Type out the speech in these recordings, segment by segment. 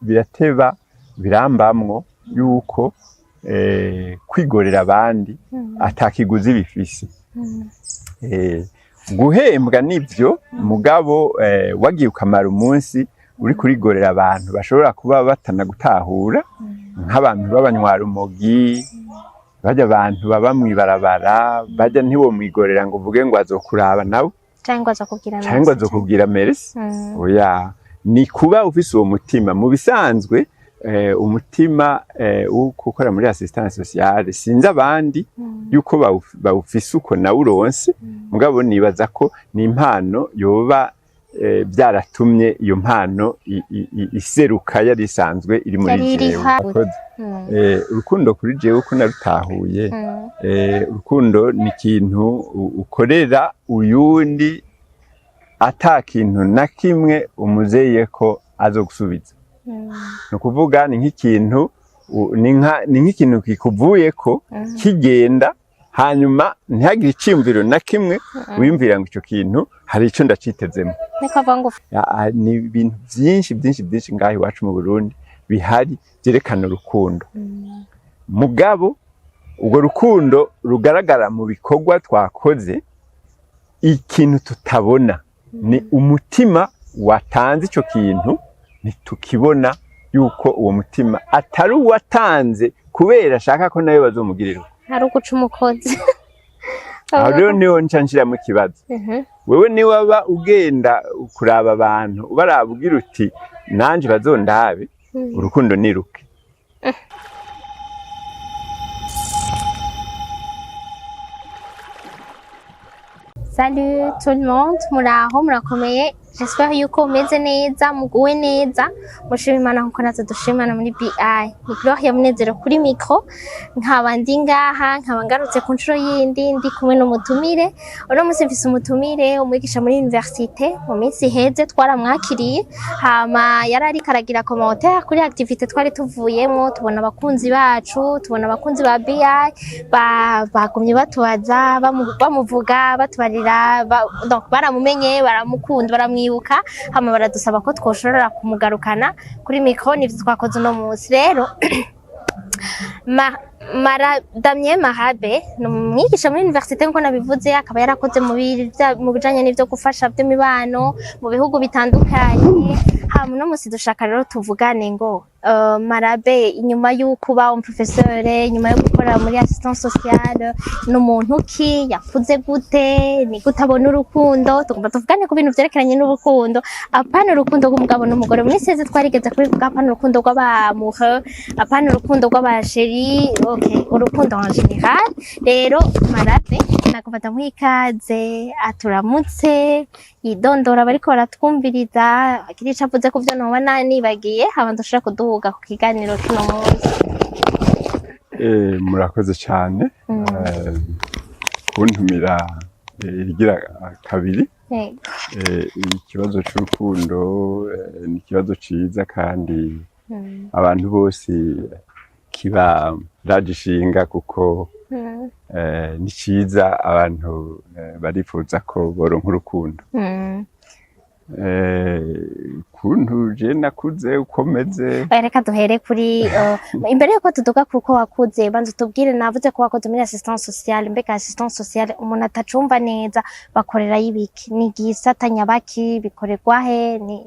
birateba birambamwo yuko kwigorera abandi atakiguzi bifise. Guhembwa nivyo mugabo wagiye ukamara umunsi uri kurigorera abantu bashobora kuba batanagutahura nk'abantu b'abanywarumogi, bajya abantu baba mwibarabara, bajya ntibo mwigorera ngo uvuge ngo azokuraba nawe cyangwa azokubwira merci. Oya, ni kuba ufise uwo mutima. Mu bisanzwe umutima wo gukora muri assistance sociale sinzi abandi yuko bawufise uko nawe uronse, mugabo nibaza ko ni impano yoba byaratumye iyo mpano iseruka yari isanzwe iri muri jewe. Urukundo kuri jewe uko narutahuye, urukundo ni ikintu ukorera uyundi ata kintu na kimwe umuzeye ko azogusubiza. No kuvuga ni nk'ikintu kikuvuyeko kigenda, hanyuma ntihagire iciyumviro na kimwe wiyumvira ngo icyo kintu hari ico ndacitezemo. Ni ibintu byinshi ngaho iwacu mu Burundi bihari byerekana urukundo. Mugabo ubwo rukundo rugaragara mu bikorwa twakoze, ikintu tutabona ni umutima watanze ico kintu. Nitukibona yuko uwo mutima atari uwatanze kubera ashaka ko nawe bazomugirira, hari uguca umukozi. Aho rero niho ncanshira mu kibazo. Wewe ni waba ugenda kuraba abantu barabwira uti nanje bazondabe, urukundo ni ruke. Salut tout le monde, muraho murakomeye. J'espère yuko umeze neza, muguwe neza, mushima Imana nkuko natwe dushimana muri BI. Ni Gloria Munezero kuri micro, nkaba ndi ngaha, nkaba ngarutse ku nshuro yindi ndi kumwe n'umutumire. Uno munsi mfise umutumire umwigisha muri université, mu minsi iheze twaramwakiriye, hama yarari karagira commentaire kuri activité twari tuvuyemo, tubona abakunzi bacu, tubona abakunzi ba BI bagumye batubaza, bamuvuga, batubarira, donc baramumenye, baramukunda, baramwibuka, hama baradusaba ko twoshorora kumugarukana kuri micro. Nivyo twakoze uno munsi rero. Damien Marabe ni umwigisha muri université nko nabivuze, akaba yarakoze mu bijanye n'ivyo gufasha by'imibano mu bihugu bitandukanye. Hama uno munsi dushaka rero tuvugane ngo Marabe inyuma y'uko uba umuprofesseur, inyuma yo gukora muri assistance sociale, n'umuntu ki yakuze gute, ni gute abona urukundo. Tugomba tuvugane ku bintu vyerekeranye n'urukundo, apana urukundo rw'umugabo n'umugore. Muri seze twarigeze kubivuga, apana urukundo rw'abamoureux, apana urukundo rw'abasheri, okay, urukundo en général. Rero Marabe nakufata mwikaze aturamutse yidondora bariko baratwumviriza, akiri cavuze ku byo noba nanibagiye, haba ndoshaka kuduhuga ku kiganiro kino munsi. Murakoze cyane kuntumira igira kabiri. Ikibazo cy'urukundo ni ikibazo ciza kandi abantu bose kiba ragishinga kuko ni ciza, abantu barifuza ko boronka urukundo. Kuntu je nakuze ukomeze, reka duhere kuri imbere yuko tuduga kuko wakuze, banza tubwire. Navuze ko wakoze muri assistance sociale, mbega assistance sociale umuntu atacumva neza bakorera y'ibiki, ni gisatanya baki, bikorerwa he? Ni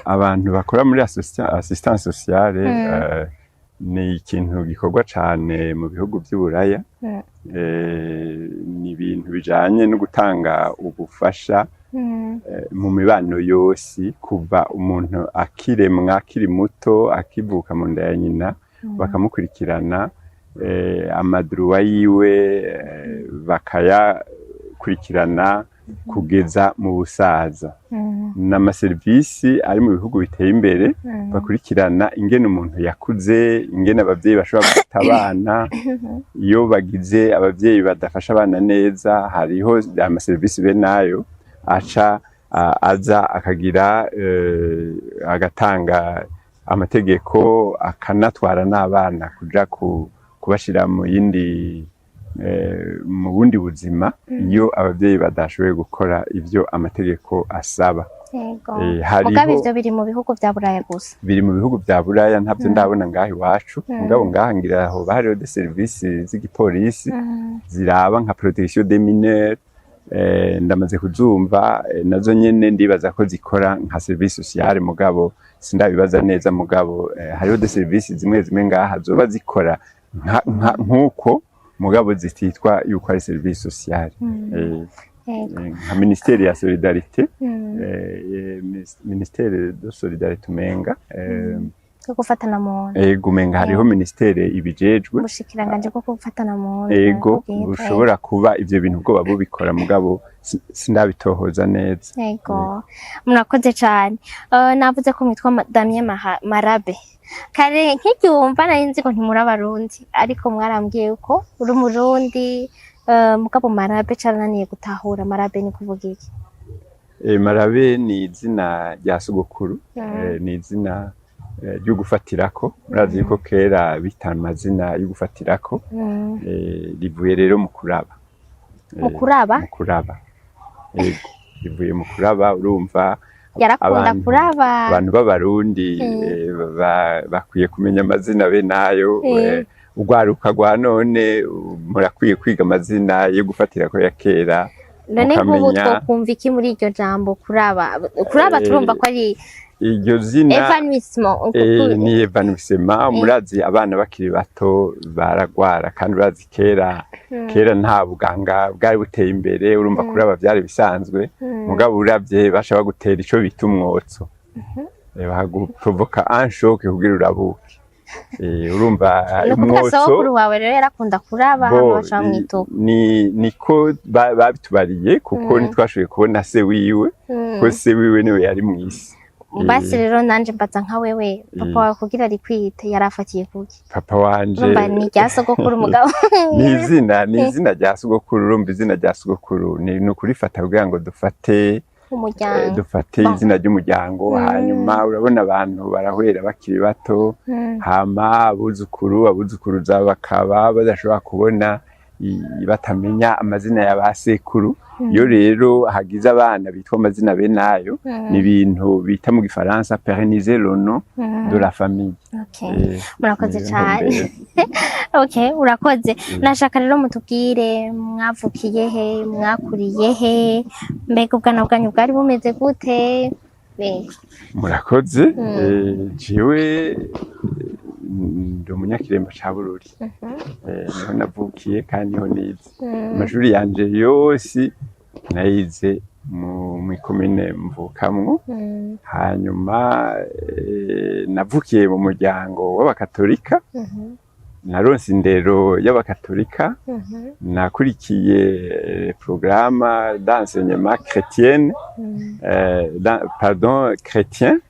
abantu bakora muri assistance sociale ni ikintu gikorwa cyane mu bihugu by'Uburaya. Ni ibintu bijanye no gutanga ubufasha mu mibano yose, kuva umuntu akiremwa, akiri muto, akivuka mu nda ya nyina, bakamukurikirana amaduruwa yiwe bakayakurikirana kugeza mu busaza. N'amaserivisi ari mu bihugu biteye imbere bakurikirana ingene umuntu yakuze, ingene abavyeyi bashobora gufata abana. Iyo bagize abavyeyi badafasha abana neza, hariho amaserivisi be nayo aca aza akagira agatanga amategeko, akanatwara n'abana kuja kubashira mu mu bundi buzima iyo abavyeyi badashoboye gukora ivyo amategeko asaba. Mugabe ivyo biri mu bihugu vya Buraya gusa? Biri mu bihugu vya Buraya, ntavyo ndabona ngaho iwacu. Mugabo ngaha ngira aho bahariho de service z'igipolisi ziraba nka protection des mineurs, ndamaze kuzumva nazo nyene ndibaza ko zikora nka service sociale, mugabo sindabibaza neza. Mugabo hariho de service zimwe ngaha zoba zikora nkuko, mugabo zititwa yuko ari service sociale. Nka ministeri ya solidarite, ministeri de solidarite umenga gufatana mu nda. Umenga hariho ministeri ibijejwe, ubushikiranganje bwo gufatana mu nda. Bushobora kuba ivyo bintu bwo babikora, mugabo sindabitohoza neza. Murakoze cyane. Navuze ko mwitwa Damien Marabe. Kare nk'icyumva nari nzi ko ntimuri Abarundi, ariko mwarambwiye uko uri Umurundi. Mugabo Marabe carananiye gutahura. Marabe ni kuvuga iki? Marabe ni izina rya sogokuru, ni izina ryo gufatirako. Murazi ko kera bitana amazina yo gufatirako, rivuye rero mu kuraba. Mu kuraba? Mu kuraba. Rivuye mu kuraba. Urumva yarakunda kuraba. Abantu b'Abarundi bakwiye kumenya amazina be nayo. Ugwaruka gwa none murakwiye kwiga amazina yo gufatira ko ya kera. None nk'ubu twokumva iki muri iryo jambo kuraba? Kuraba turumva ko ari iryo zina evanouissement. Ni evanouissement. Murazi abana bakiri bato baragwara, kandi urazi kera nta buganga bwari buteye imbere. Urumva kuraba byari bisanzwe, mugabo uravye bashaka gutera ico bita umwotso, baguprovoka un choc kugira urabuke. Urumva umwotso wawe rero yarakunda kuraba, bashaka mwituka. Niko babitubariye, kuko ntitwashoboye kubona se wiwe, ko se wiwe niwe yari mwisi. Basi rero nanje mbaza nka wewe, papa wawe kugira ari kwite yarafatiye kuki? Papa wanje urumva ni rya sogokuru mugabo. Ni izina rya sogokuru. Urumva izina rya sogokuru ni ukurifata kugira ngo dufate umuryango, dufate izina ry'umuryango. Hanyuma urabona abantu barahwera bakiri bato, hama abuzukuruza bakaba badashobora kubona batamenya amazina ya ba sekuru. Iyo rero hagize abana bitwa amazina be nayo, ni ibintu bita mu Gifaransa pérenniser le nom de la famille. Murakoze cyane. Urakoze. Nashaka rero mutubwire mwavukiye he, mwakuriye he, mbega ubwana bwanyu bwari bumeze gute? Murakoze. Jewe ndi Umunyakiremba ca Bururi, niho navukiye kandi niho nize. Amashuri yanje yose nayize mu ikomine mvukamwo. Hanyuma navukiye mu muryango w'Abakatolika, naronse indero y'Abakatolika. Nakurikiye programme d'enseignement chrétien, chrétien.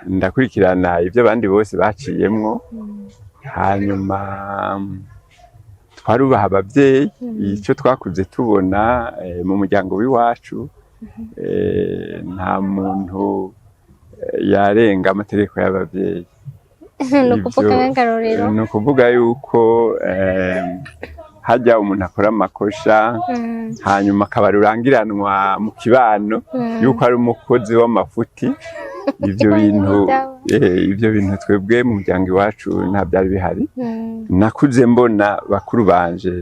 Ndakurikirana ivyo abandi bose baciyemwo. Hanyuma twarubaha abavyeyi, ico twakuze tubona mu muryango w'iwacu, nta muntu yarenga amategeko y'abavyeyi. Ni ukuvuga yuko hajya umuntu akora amakosha, hanyuma akaba rurangiranwa mu kibano yuko ari umukozi w'amafuti. Ivyo bintu twebwe mu muryango iwacu nta byari bihari. Nakuze mbona bakuru banje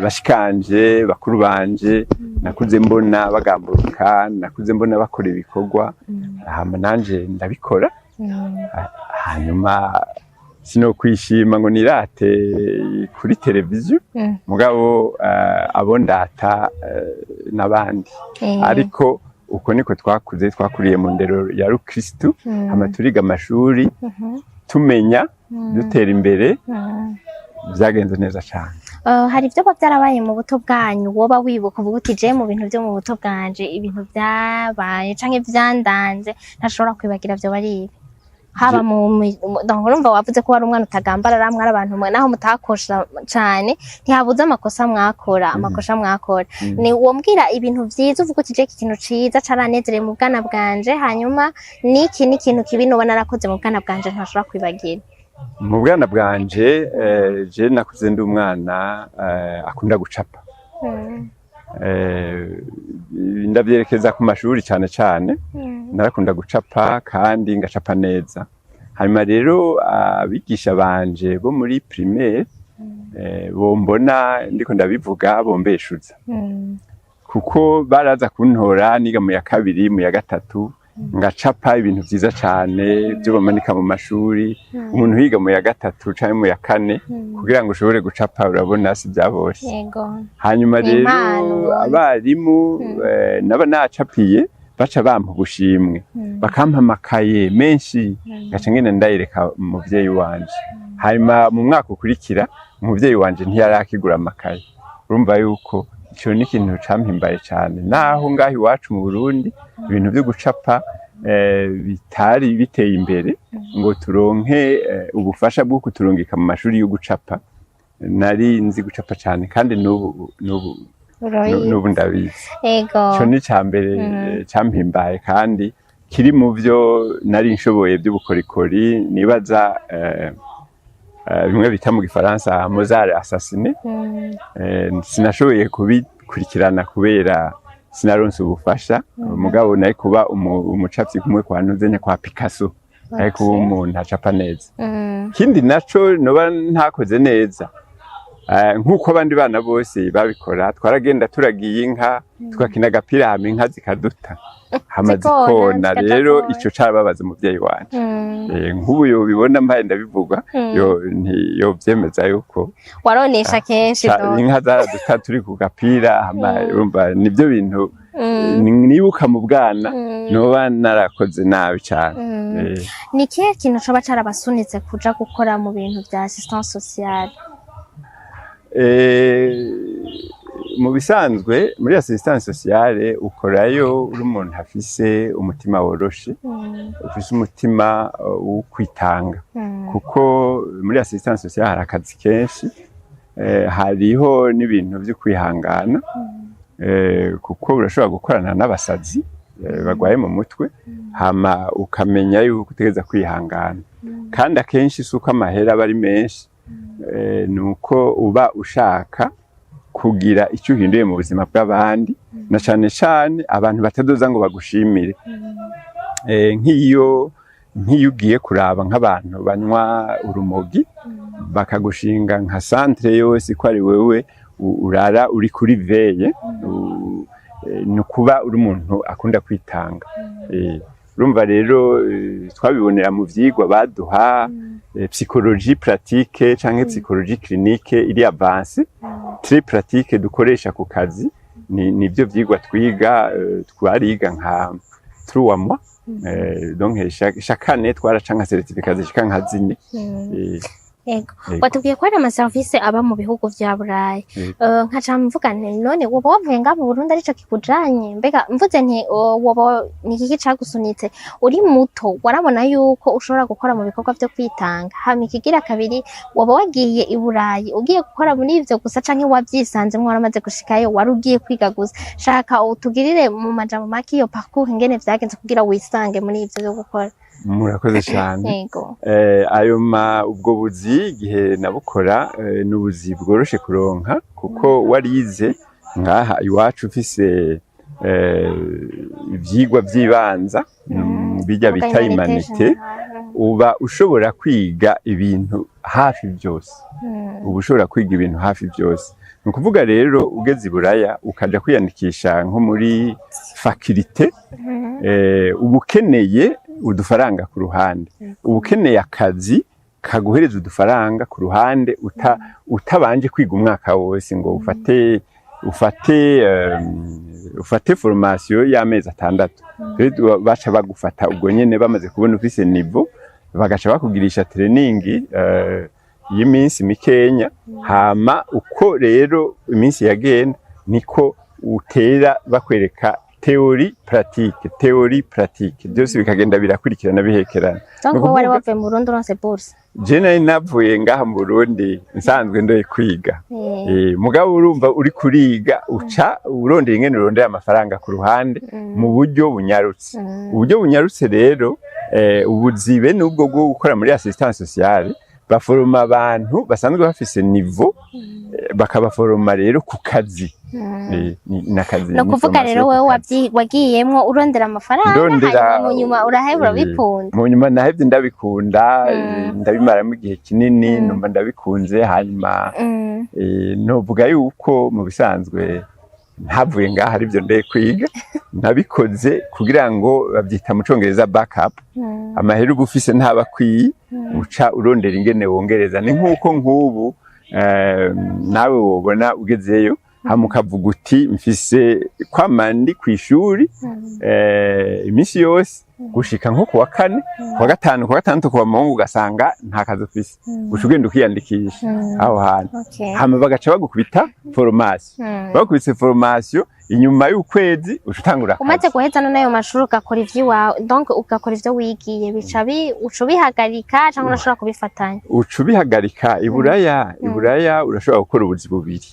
bashikanje, bakuru banje nakuze mbona bagamburuka, nakuze mbona bakora ibikorwa, hama nanje ndabikora. Hanyuma sino kwishima ngo nirate kuri televiziyo, mugabo abo ndata n'abandi. Ariko uko niko twakuze, twakuriye mu ndero ya Rukristo, hama turiga amashuri tumenya, dutera imbere, byagenze neza cyane. Hari ibyo byarabaye mu buto bwanyu woba wibuka uvuga uti je mu bintu byo mu buto bwanje ibintu byabaye canke byandanze ntashobora kwibagira byo bari haba urumva wavuze ko wari umwana utagambarara, mwari abantu mwe naho mutakosha cyane, ntihabuze amakosa mwakora. Ni wombwira ibintu vyiza uvuga uti je iki kintu ciza caranezereye mu bwana bwanje, hanyuma niki n'ikintu kibi nubona narakoze mu bwana bwanje ntashobora kwibagira? mu bwana bwanje je nakuze ndi umwana akunda gucapa ndavyerekeza ku mashuri cyane cyane narakunda gucapa kandi ngacapa neza hanyuma rero abigisha banje bo muri primaire bombona ndiko ndabivuga bombeshuza kuko baraza kuntora niga mu ya kabiri mu ya gatatu ngacapa ibintu vyiza cane byo bamanika mu mashuri umuntu higa mu ya gatatu canke mu ya kane kugira ngo ushobore gucapa urabona si byaboshe hanyuma rero abarimu naba nacapiye baca bampa ubushimwe bakampa amakaye menshi gaca ngene ndayereka umuvyeyi wanje hanyuma mu mwaka ukurikira umuvyeyi wanje ntiyarakigura amakaye urumva yuko ico ni ikintu campimbaye cane naho ngaho iwacu mu Burundi ibintu byo gucapa bitari biteye imbere ngo turonke ubufasha bwo kuturungika mu mashuri yo gucapa nari nzi gucapa cane kandi n'ubu ndabizi ico ni cambere campimbaye kandi kiri mu vyo nari nshoboye by'ubukorikori nibaza bimwe bita mu gifaransa Mozart assassiné sinashoboye kubikurikirana kubera sinaronse ubufasha mugabo naye kuba umucapyi kumwe kwa nuzenya kwa Picasso ariko umuntu acapa neza kindi naco noba ntakoze neza nkuko abandi bana bose babikora twaragenda turagiye inka tukakina agapira hama inka zikaduta hamaze kona rero ico carababaza umuvyeyi wanje nk'ubu yobibona mbaye ndabivuga yo vyemeza yuko waronesha kenshi inka zaraduta turi ku gapira hama urumva nivyo bintu nibuka mu bwana noba narakoze nabi cane ni kihe kintu coba carabasunitse kuja gukora mu bintu vya assistance sociale mu bisanzwe muri assistance sociale ukorayo uri umuntu afise umutima woroshe ufise umutima wo kwitanga kuko muri assistance sociale hari akazi kenshi hariho n'ibintu vyo kwihangana kuko urashobora gukorana n'abasazi bagwaye mu mutwe hama ukamenya yuko utegeza kwihangana kandi akenshi suko amahera aba ari menshi nuko uba ushaka kugira icyo uhinduye mu buzima bw'abandi na cane cane abantu batadoza ngo bagushimire nk'iyo ugiye kuraba nk'abantu banywa urumogi bakagushinga nka centre yose ko ari wewe urara uri kuri veye nukuba uri umuntu akunda kwitanga urumva rero twabibonera mu vyigwa baduha psychologie pratique canke psychologie clinique iri avance très pratique dukoresha ku kazi nivyo vyigwa twiga twariga nka 3 mois donc chaque année twaraca nka certificat zishika nka 4 Ego. Watubwiye ko ari amaservice aba mu bihugu vya Burayi. Nkaca mvuga nti none woba wavuye nga mu Burundi arico kikujanye mbega mvuze nti woba ni kiki cagusunitse uri muto warabona yuko ushobora gukora mu bikorwa vyo kwitanga hama ikigira kabiri woba wagiye i Burayi ugiye gukora muri ivyo gusa canke wavyisanze mwe waramaze gushikayo wari ugiye kwiga gusa shaka utugirire mu majambo make iyo parcours ingene vyagenze kugira wisange muri ivyo vyo gukora. Murakoze cyane ayo ubwo buzi igihe nabukora n'ubuzi bworoshe kuronka kuko warize ngaha iwacu ufise ivyigwa vyibanza bijya bita imanite uba ushobora kwiga ibintu hafi byose uba ushobora kwiga ibintu hafi byose ni ukuvuga rero ugeze i Buraya ukaja kwiyandikisha nko muri faculté uba ukeneye udufaranga ku ruhande uba ukeneye akazi kaguhereza udufaranga ku ruhande utabanje kwiga umwaka wose ngo ufate formation y'amezi 6 baca bagufata ubwo nyene bamaze kubona ufise niveau bagaca bakugirisha training y'iminsi mikenya hama uko rero iminsi yagenda niko utera bakwereka théorie pratique byose bikagenda birakurikirana bihekerana donc wari wavuye mu Burundi uronse bourse je nari navuye ngaha mu Burundi nsanzwe ndoye kwiga mugabo urumva uri kuriga uca urondera ingene urondera amafaranga ku ruhande mu buryo bunyarutse uburyo bunyarutse rero ubuzibe nubwo bwo gukora muri assistance sociale baforoma abantu basanzwe bafise niveau bakabaforoma rero ku kazi. Nakazi no kuvuga rero wewe wagiyemwo urondera amafaranga mu nyuma urahebura bikunda. Mu nyuma nahevye ndabikunda ndabimaramo igihe kinini numva ndabikunze hanyuma novuga yuko mu bisanzwe ntavuye ngaha arivyo ndeye kwiga nabikoze kugira ngo bavyita mu Congereza backup amahera uba ufise ntabakwiye uca urondera ingene wongereza ni nkuko nk'ubu nawe wobona ugezeyo hama ukavuga uti mfise kwamandi kw'ishuri imisi yose gushika nko kuwa kane kuwa gatanu kuwa gatandatu kuwa mungu ugasanga nta kazi ufise uca ugenda ukiyandikisha aho hantu hama bagaca bagukubita formation bagukubise formation inyuma y'ukwezi uca utangura akazi. Umaze guheza none ayo mashuri ugakora ivy'iwawe donc ugakora ivyo wigiye bica uca ubihagarika canke urashobora kubifatanya? Uca ubihagarika iburaya urashobora gukora ubuzi bubiri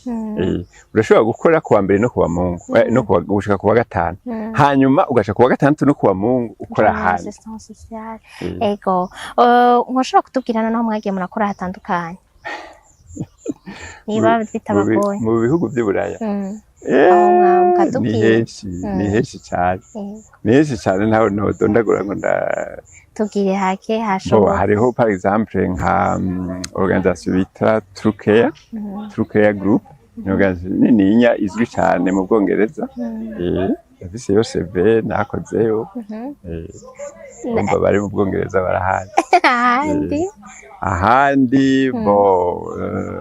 urashobora gukora kuwa mbere no kuwa mungu no gushika kuwa gatanu hanyuma ugaca kuwa gatandatu no kuwa mungu ukora hanze. Ego nkoshobora kutubwirana naho mwagiye murakora hatandukanye niba bitabagoye mu bihugu vy'Iburaya? Ni henshi cyane ntawe nodondagura ngo tubwire hake hashoboka. Hariho par exemple nka organisation bita Trucare Group ni organisation nininya izwi cyane mu Bwongereza yafise yo CV nakozeyo umva bari mu Bwongereza barahazi ahandi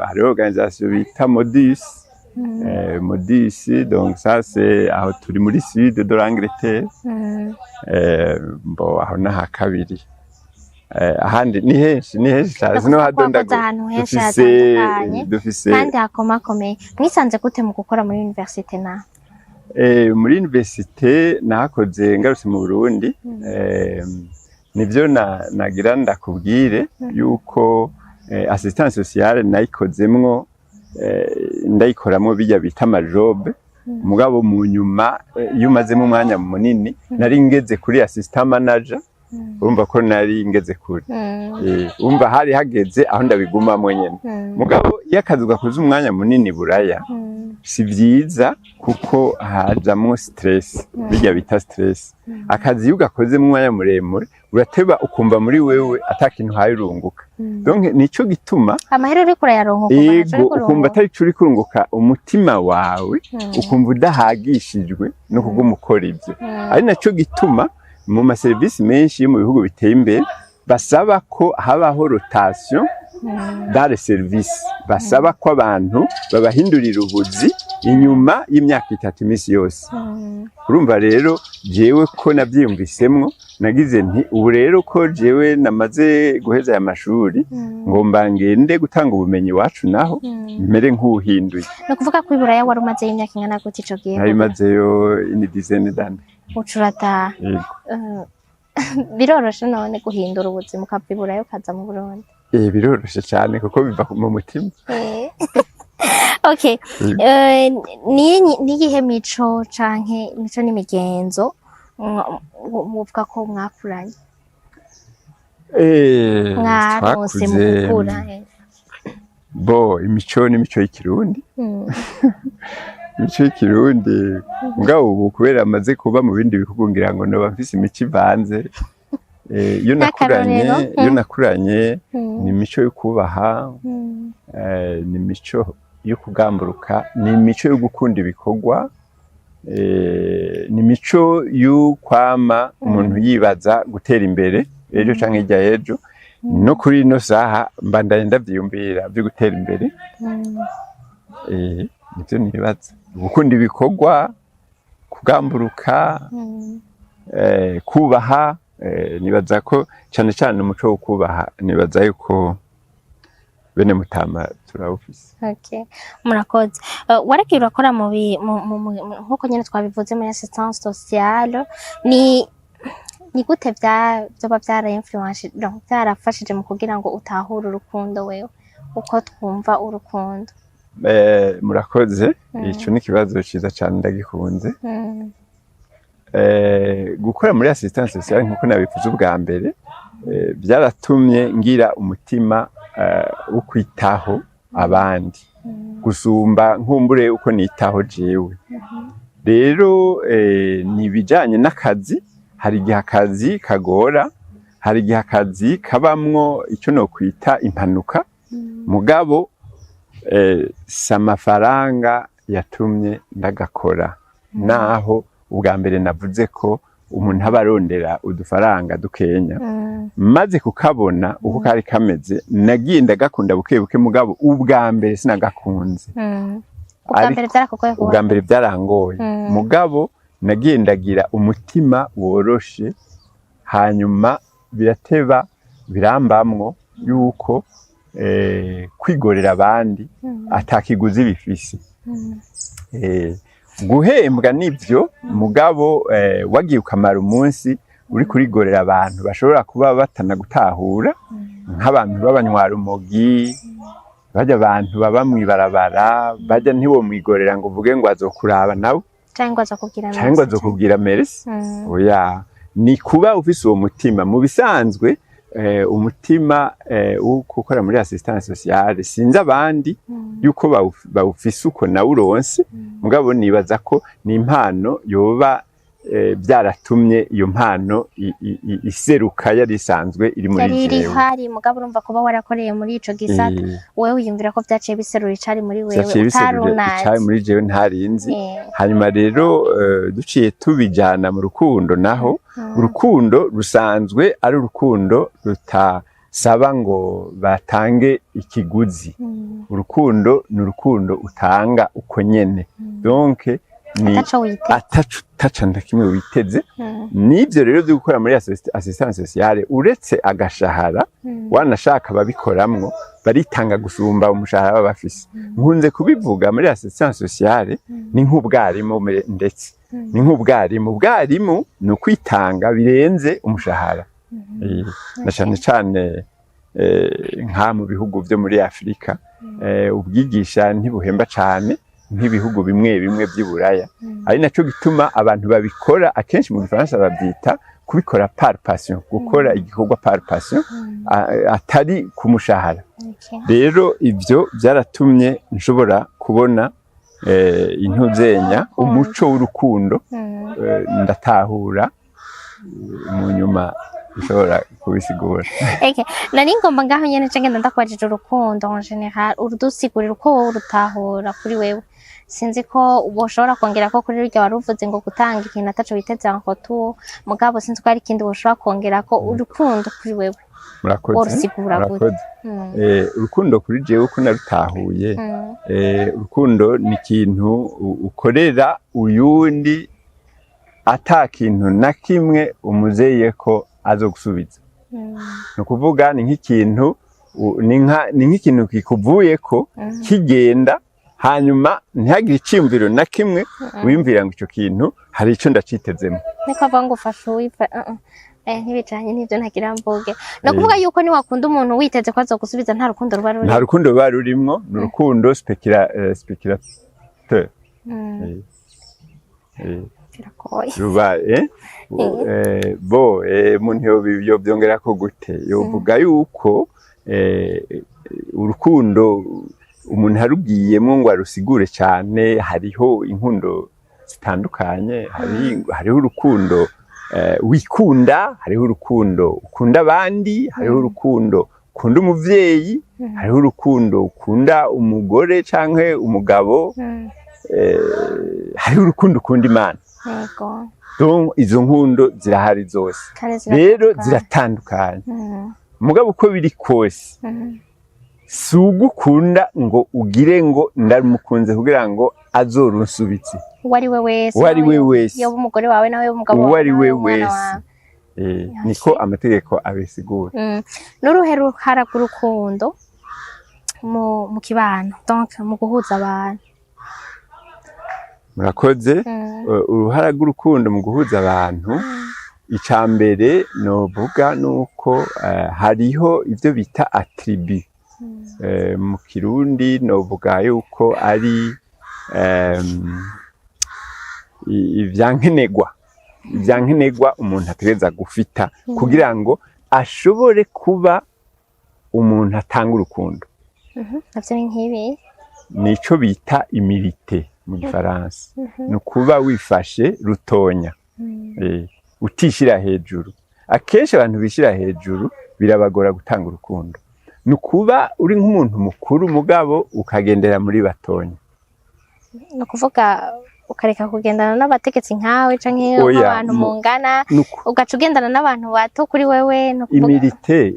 hariho organisation bita Modis donc ça c'est aho turi muri sud de l'Angleterre aho naha kabiri ahandi ni henshi cyane no hadondaga dufise kandi hakomakomeye. Mwisanze gute mu gukora muri université na? Muri université nakoze ngarutse mu Burundi nivyo nagira ndakubwire yuko assistance sociale nayikozemwo ndayikoramwo bijya bita amajobe mugabo mu nyuma iyo umazemo umwanya munini nari ngeze kuri assistant manager urumva ko nari ngeze kuri urumva hari hageze aho ndabigumamwe nyene mugabo yakazi ugakoze umwanya munini buraya si vyiza kuko hajamwo stress bijya bita stress akazi iyo ugakoze mu mwanya muremure urateba ukumva muri wewe atakintu hayirunguka donc nico gituma amahero uri kurayaronka ukumva atari curi kurunguka umutima wawe ukumva udahagishijwe no kuguma ukora ivyo ari naco gituma mu ma service menshi yo mu bihugu biteye imbere basaba ko habaho rotation dans les services basaba ko abantu babahindurira ubuzi inyuma y'imyaka 3 imisi yose. Urumva rero jewe ko navyiyumvisemwo nagize nti ubu rero ko jewe namaze guheza ya mashuri ngomba ngende gutanga ubumenyi wacu naho mere nk'uhinduye. No kuvuga ko Iburaya wari umaze imyaka ingana gute ico gihe? Nari mazeyo une dizaine d'années. Ucurata biroroshe none guhindura ubuzima ukava Iburaya ukaza mu Burundi? Biroroshe cyane kuko biva mu mutima. Okay. Niyihe mico canke mico n'imigenzo muvuga ko mwakuranye? Mwarose mu gukura. Imico n'imico y'ikirundi. Imico y'ikirundi mugabo ubu kubera amaze kuba mu bindi bihugu ngira ngo no bafise imico ivanze. Iyo nakuranye ni imico yo kubaha, ni imico yo kugamburuka, ni imico yo gukunda ibikorwa, ni imico yo kwama umuntu yibaza gutera imbere ejo canke hirya y'ejo no kuri ino saha mbandanye ndavyiyumvira byo gutera imbere. Nivyo nibaza gukunda ibikorwa, kugamburuka, kubaha. Nibaza ko cyane cyane umuco wo kubaha nibaza yuko bene Mutama turawufise. Okay, murakoze. Waragiye urakora mu nkuko nyene twabivuze muri assistance sociale ni gute byoba byara influence donc byarafashije mu kugira ngo utahure urukundo wewe uko twumva urukundo? Murakoze, ico ni kibazo ciza cyane ndagikunze. Gukora muri assistance sociale nkuko nabivuze ubwa mbere byaratumye ngira umutima ukwitaho abandi gusumba nkumbure uko nitaho jewe. Rero ni ibijanye n'akazi, hari igihe akazi kagora, hari igihe akazi kabamwo icyo no kwita impanuka, mugabo si amafaranga yatumye ndagakora, naho ubwa mbere navuze ko umuntu aba arondera udufaranga dukenya, maze kukabona uko kari kameze nagiye ndagakunda buke buke, mugabo ubwa mbere sinagakunze. Ubwa mbere byarangoye, mugabo nagiye ndagira umutima woroshe, hanyuma birateba birambamwo yuko kwigorera abandi atakiguzi bifise. Guhembwa nivyo, mugabo wagiye ukamara umunsi uri kurigorera abantu bashobora kuba batanagutahura, nk'abantu b'abanywarumogi, bajya abantu baba mwibarabara, bajya ntiwo mwigorera ngo uvuge ngo azokuraba nawe cyangwa azokubwira merci. Oya, ni kuba ufise uwo mutima. Mu bisanzwe umutima wo gukora muri assistance sociale sinzi abandi yuko bawufise uko nawe uronse, mugabo nibaza ko ni impano yoba byaratumye iyo mpano iseruka yari isanzwe iri muri jewe. Yari hari, mugabo urumva kuba warakoreye muri ico gisata, wewe wiyumvira ko byaciye biserura icari muri wewe utarunazi. Icari muri jewe ntarinzi. Hanyuma rero duciye tubijana mu rukundo, naho urukundo rusanzwe ari urukundo rutasaba ngo batange ikiguzi. Urukundo ni urukundo utanga uko nyene, donc ni ataca ndakimwe witeze. Nivyo rero byo gukora muri assistance sociale, uretse agashahara wanashaka babikoramwo baritanga gusumba umushahara baba bafise. Nkunze kubivuga muri assistance sociale ni nk'ubwarimu, ndetse ni nk'ubwarimu. Ubwarimu ni ukwitanga birenze umushahara, na cane cane nka mu bihugu vyo muri Afrika ubwigisha ntibuhemba cane nk'ibihugu bimwe bimwe by'Iburaya. Ari naco gituma abantu babikora akenshi mu Gifaransa babyita kubikora par passion, gukora igikorwa par passion, atari ku mushahara. Rero ivyo byaratumye nshobora kubona intuzenya umuco w'urukundo, ndatahura mu nyuma ushobora kubisigura. Nari ngomba ngaho nyene ngenda ndakwajije urukundo en general, urudusigurira uko wowe urutahura kuri wewe. Sinzi ko uboshobora kongera ko kuri rya waruvuze ngo gutanga ikintu ataco biteze ngo tu, mugabo sinzi ko ari ikindi boshobora kongera ko urukundo kuri wewe. Murakoze. Urukundo kuri jewe uko narutahuye, urukundo ni ikintu ukorera uyundi ata kintu na kimwe umuzeye ko azogusubiza. No kuvuga ni nk'ikintu ni nk'ikintu kikuvuye ko kigenda, hanyuma ntihagire iciyumviro na kimwe wiyumvira ngo ico kintu hari ico ndacitezemo. Niko vangu fashuifa ntibicanye n'ivyo ntagira mvuge. No kuvuga yuko ni wakunda umuntu witeze ko azogusubiza nta rukundo ruba ruri. Nta rukundo ruba rurimwo, ni urukundo speculateur. Ruba umuntu yovyongera ko gute, yovuga yuko urukundo umuntu harubwiyemwo ngo arusigure cyane. Hariho inkundo zitandukanye, hariho urukundo wikunda, hariho urukundo ukunda abandi, hariho urukundo ukunda umuvyeyi, hariho urukundo ukunda umugore canke umugabo, hariho urukundo ukunda Imana. Donc izo nkundo zirahari zose, rero ziratandukanye. Mugabo uko biri kose si ugukunda ngo ugire ngo ndarimukunze kugira ngo azorunsubitse. Uwari we wese, yoba umugore wawe nawe umugabo wawe, uwari we wese. Niko amategeko abisigura. N'uruhe ruhara rw'urukundo mu kibano, donc mu guhuza abantu? Murakoze. Uruhara rw'urukundo mu guhuza abantu, icambere novuga nuko hariho ivyo bita attribut. Mu Kirundi novuga yuko ari ivyankenegwa umuntu ategereza gufita kugira ngo ashobore kuba umuntu atanga urukundo navyo ni nk'ibi nico bita imirite mu gifaransa ni ukuba wifashe rutonya utishira hejuru akenshi abantu bishira hejuru birabagora gutanga urukundo ni ukuba uri nk'umuntu mukuru mugabo ukagendera muri batonya ni ukuvuga ukareka kugendana n'abategetsi nkawe canke abantu mungana ugaca ugendana n'abantu bato kuri wewe no kuvuga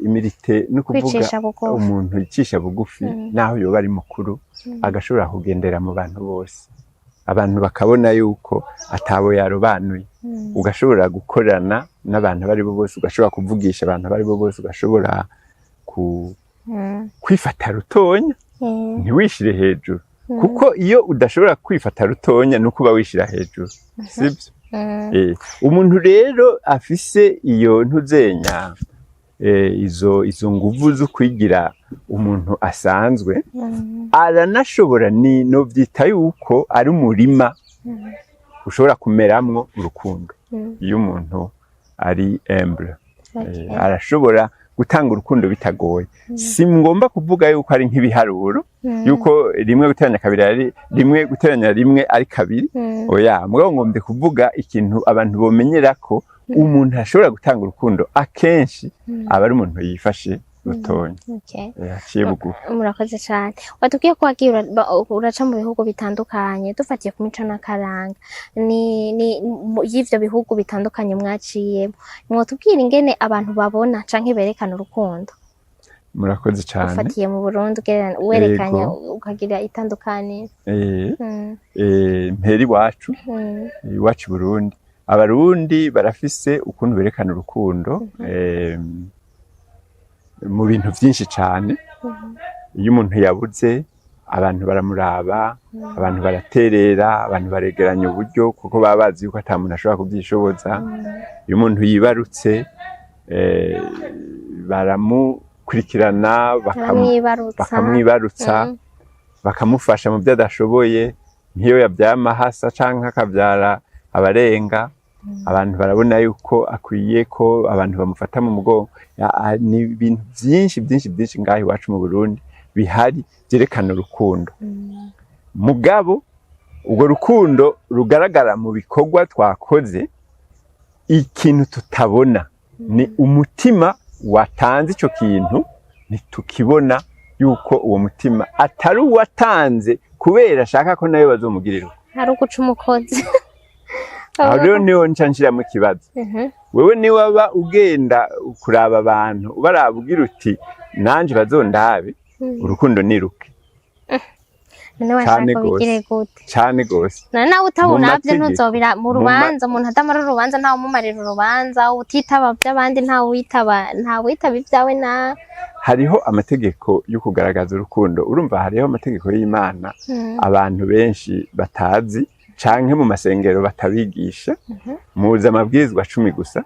imirite no kuvuga umuntu yicisha bugufi naho yoba ari mukuru agashobora kugendera mu bantu bose abantu bakabona yuko atabo yarobanuye ugashobora gukorana n'abantu bari bo bose ugashobora kuvugisha abantu bari bo bose ugashobora kwifata rutonya ntiwishire hejuru kuko iyo udashobora kwifata rutonya no kuba wishira hejuru sibyo umuntu rero afise iyo ntuzenya izo nguvu zo kwigira umuntu asanzwe aranashobora ni no vyita yuko ari umurima ushobora kumeramwo urukundo iyo umuntu ari humble arashobora gutanga urukundo bitagoye si ngomba kuvuga yuko ari nk'ibiharuro yuko rimwe guteranya kabiri ari rimwe guteranya rimwe ari kabiri oya mugabo ngombye kuvuga ikintu abantu bomenyera ko umuntu ashobora gutanga urukundo akenshi aba ari umuntu yifashe rutonya yaciye bugufi murakoze cyane watubwiye ko wagiye uraca mu bihugu bitandukanye dufatiye ku mico n'akaranga ni y'ivyo bihugu bitandukanye mwaciyemo mwotubwira ingene abantu babona canke berekana urukundo murakoze cyane ufatiye mu Burundi werekanya ukagira itandukaniro mperi wacu iwacu Burundi abarundi barafise ukuntu berekana urukundo mu bintu byinshi cyane iyo umuntu yabuze abantu baramuraba abantu baraterera abantu baregeranya uburyo kuko baba bazi yuko ata muntu ashobora kubyishoboza iyo umuntu yibarutse baramukurikirana bakamwibarutsa bakamufasha mu byo adashoboye nk'iyo yabyaye amahasa canke akabyara abarenga abantu barabona yuko akwiye ko abantu bamufata mu mugongo ni ibintu byinshi ngaho iwacu mu Burundi bihari byerekana urukundo mugabo ubwo rukundo rugaragara mu bikorwa twakoze ikintu tutabona ni umutima watanze ico kintu ntitukibona yuko uwo mutima atari uwatanze kubera ashaka ko nayo bazomugirira hari uguca umukozi aho rero niho nca nshiramo ikibazo wewe ni waba ugenda kuraba abantu barabwira uti nanje bazondabe urukundo niruke cyane gose nawe utabunavyo ntuzobira mu rubanza umuntu atamara urubanza ntawe umumarira urubanza utitaba by'abandi ntawe witaba ibyawe na hariho amategeko yo kugaragaza urukundo urumva hariho amategeko y'Imana abantu benshi batazi canke mu masengero batabigisha muza amabwirizwa 10 gusa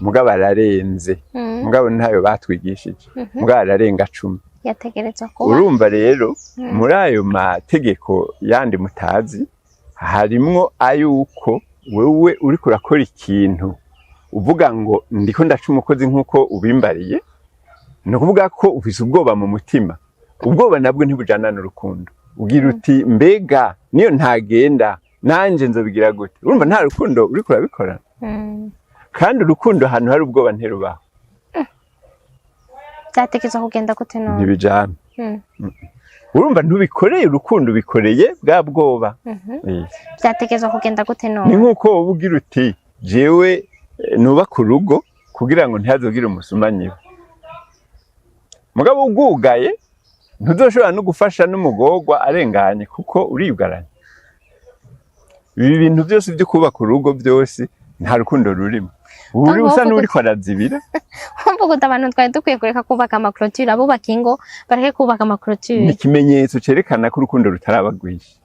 mugabo ararenze mugabo ntayo batwigishije mugabo ararenga 10 yategerezwa kuba urumva rero muri ayo mategeko yandi mutazi harimwo ayuko wewe uri kurakora ikintu uvuga ngo ndiko ndaca umukozi nkuko ubimbariye no kuvuga ko ufise ubwoba mu mutima ubwoba nabwo ntibujana n'urukundo ugira uti mbega niyo ntagenda nanje nzobigira gute urumva nta rukundo uri kurabikora kandi urukundo ahantu hari ubwoba nterubaho byatekereza kugenda gute none ntibijana urumva ntubikoreye urukundo bikoreye bwa bwoba byatekereza kugenda gute none ni nkuko wowe ugira uti jewe nubaka urugo kugira ngo ntihazogire umusumanyi mugabo ubwugaye ntuzoshobora no gufasha n'umugorwa arenganye kuko uribwaranye ibi bintu byose byo kubaka urugo byose nta rukundo rurimo uri usa n'uri kwarazibira mvuga uti abantu twari dukwiye kureka kubaka amakorotire abubaka ingo bareke kubaka amakorotire ni ikimenyetso cerekana ko urukundo rutarabagwisha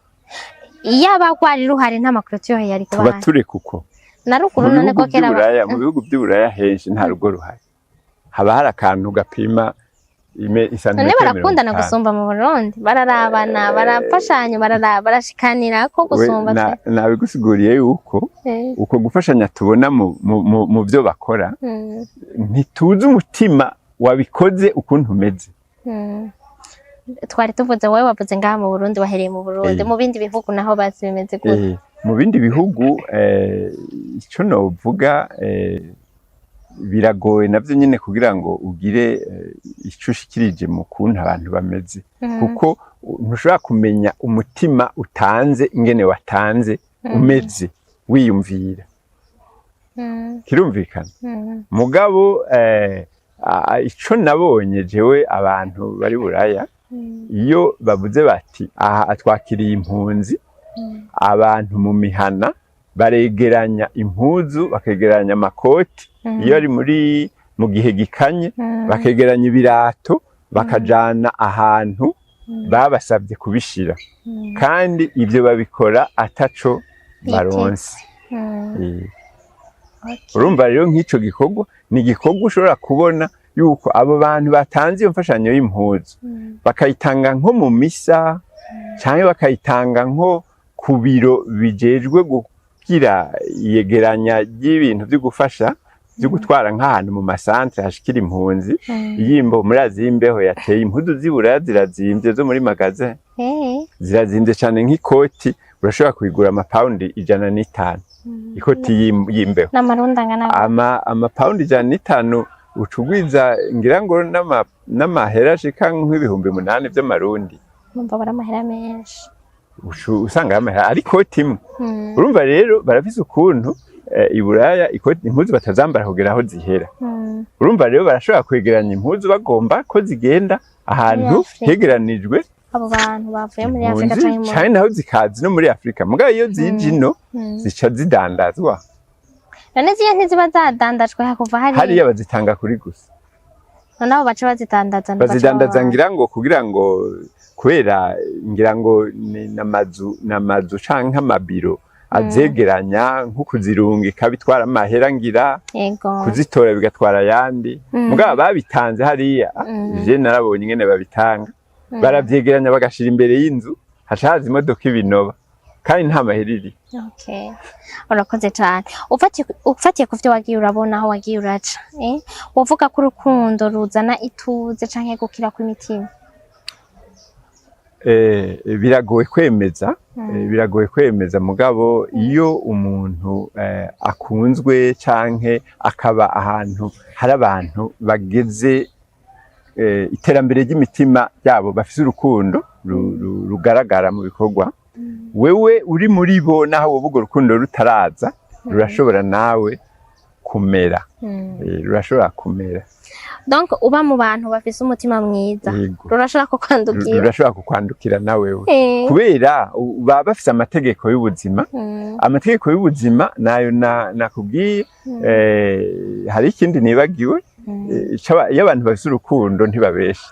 iyo abagwari ruhari nta makorotire yari kuba tuba tureka uko na rukuru none ko kera mu bihugu by'Uburaya henshi nta rugo ruhari haba hari akantu gapima none barakundana gusumba mu Burundi bararabana barafashanya barashikanira ko gusumba nabigusiguriye yuko uko gufashanya tubona mu byo bakora ntituzi umutima wabikoze ukuntu umeze twari tuvuze wowe wavuze ngaha mu Burundi wahereye mu Burundi mu bindi bihugu naho bazi bimeze gute mu bindi bihugu ico novuga biragoye navyo nyene kugira ngo ugire ico ushikirije mu kuntu abantu bameze kuko ntushobora kumenya umutima utanze ingene watanze umeze wiyumvira kirumvikana mugabo ico nabonye jewe abantu bari buraya iyo bavuze bati aha atwakiriye impunzi abantu mu mihana baregeranya impuzu bakegeranya amakoti iyo ari mu gihe gikanye bakegeranya ibirato bakajana ahantu babasabye kubishira kandi ibyo babikora ataco baronse urumva rero nk'ico gikorwa ni igikorwa ushobora kubona yuko abo bantu batanze iyo mfashanyo y'impuzu bakayitanga nko mu misa canke bakayitanga nko ku biro bijejwe kugira iyegeranya ry'ibintu byo gufasha byo gutwara nk'ahantu mu masantre hashikira impunzi yimbo murazi y'imbeho yateye impuzu zibura zirazimvye zo muri magasin zirazimvye cane nk'ikoti urashobora kuyigura amapaundi 105 ikoti y'imbeho n'amarundi angana amapaundi 105 ucugwiza ngira ngo n'amahera ashika nk'ibihumbi 8 by'amarundi numva bara amahera menshi usanga amahera ariko timwe urumva rero barafise ukuntu iburaya ikoti impuzu batazambara kugera aho zihera urumva rero barashobora kwegeranya impuzu bagomba ko zigenda ahantu hegeranijwe abo bantu bavuye muri Afrika cyane naho zikazi no muri Afrika mugabo iyo zije ino zica zidandazwa none ziye ntiziba zadandajwe hakuva hariya bazitanga kuri gusa noneho baca bazidandaza ngira ngo kugira ngo kubera ngira ngo n'amazu canke amabiro azegeranya nko kuzirungika bitwara amahera ngira kuzitora bigatwara yandi mugabo babitanze hariya je narabonye ingene babitanga baravyegeranya bagashira imbere y'inzu hashaza imodoka ibinoba kandi nta mahiriri urakoze cyane ufatiye ku vyo wagiye urabona aho wagiye uraca wovuga ko urukundo ruzana ituze canke gukira kw'imitima biragoye kwemeza mugabo iyo umuntu akunzwe canke akaba ahantu hari abantu bageze iterambere ry'imitima yabo bafise urukundo rugaragara mu bikorwa wewe uri muri bo naho wovuga urukundo rutaraza rurashobora nawe kumera rurashobora kumera donc uba mu bantu bafise umutima mwiza rurashobora kukwandukira nawe kubera baba bafise amategeko y'ubuzima amategeko y'ubuzima nayo nakubwiye hari ikindi nibagiwe iyo abantu bafise urukundo ntibabesha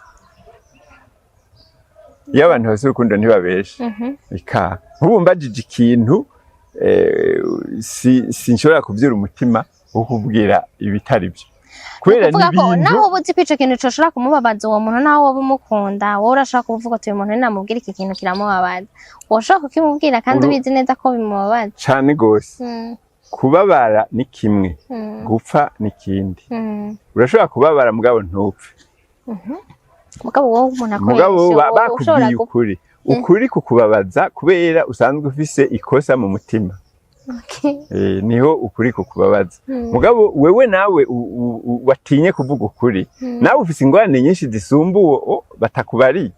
iyo abantu bafise urukundo ntibabesha nk'ubu mbajije ikintu sinshobora kuvyura umutima wo kubwira ibitari byo kubera n'ibintu naho ubuzi kwico kintu coshobora kumubabaza uwo muntu naho wowe umukunda wowe urashaka kuvuga uti uyu muntu namubwira iki kintu kiramubabaza woshaka kukimubwira kandi ubizi neza ko bimubabaza cane gose kubabara ni kimwe gupfa ni kindi urashobora kubabara mugabo ntupfe mugabo wowe umuntu bakubwiye ukuri kukubabaza kubera usanzwe ufise ikosa mu mutima niho ukuri kukubabaza mugabo wewe nawe watinye kuvuga ukuri nawe ufise ingorane nyinshi zisumba uwo batakubariye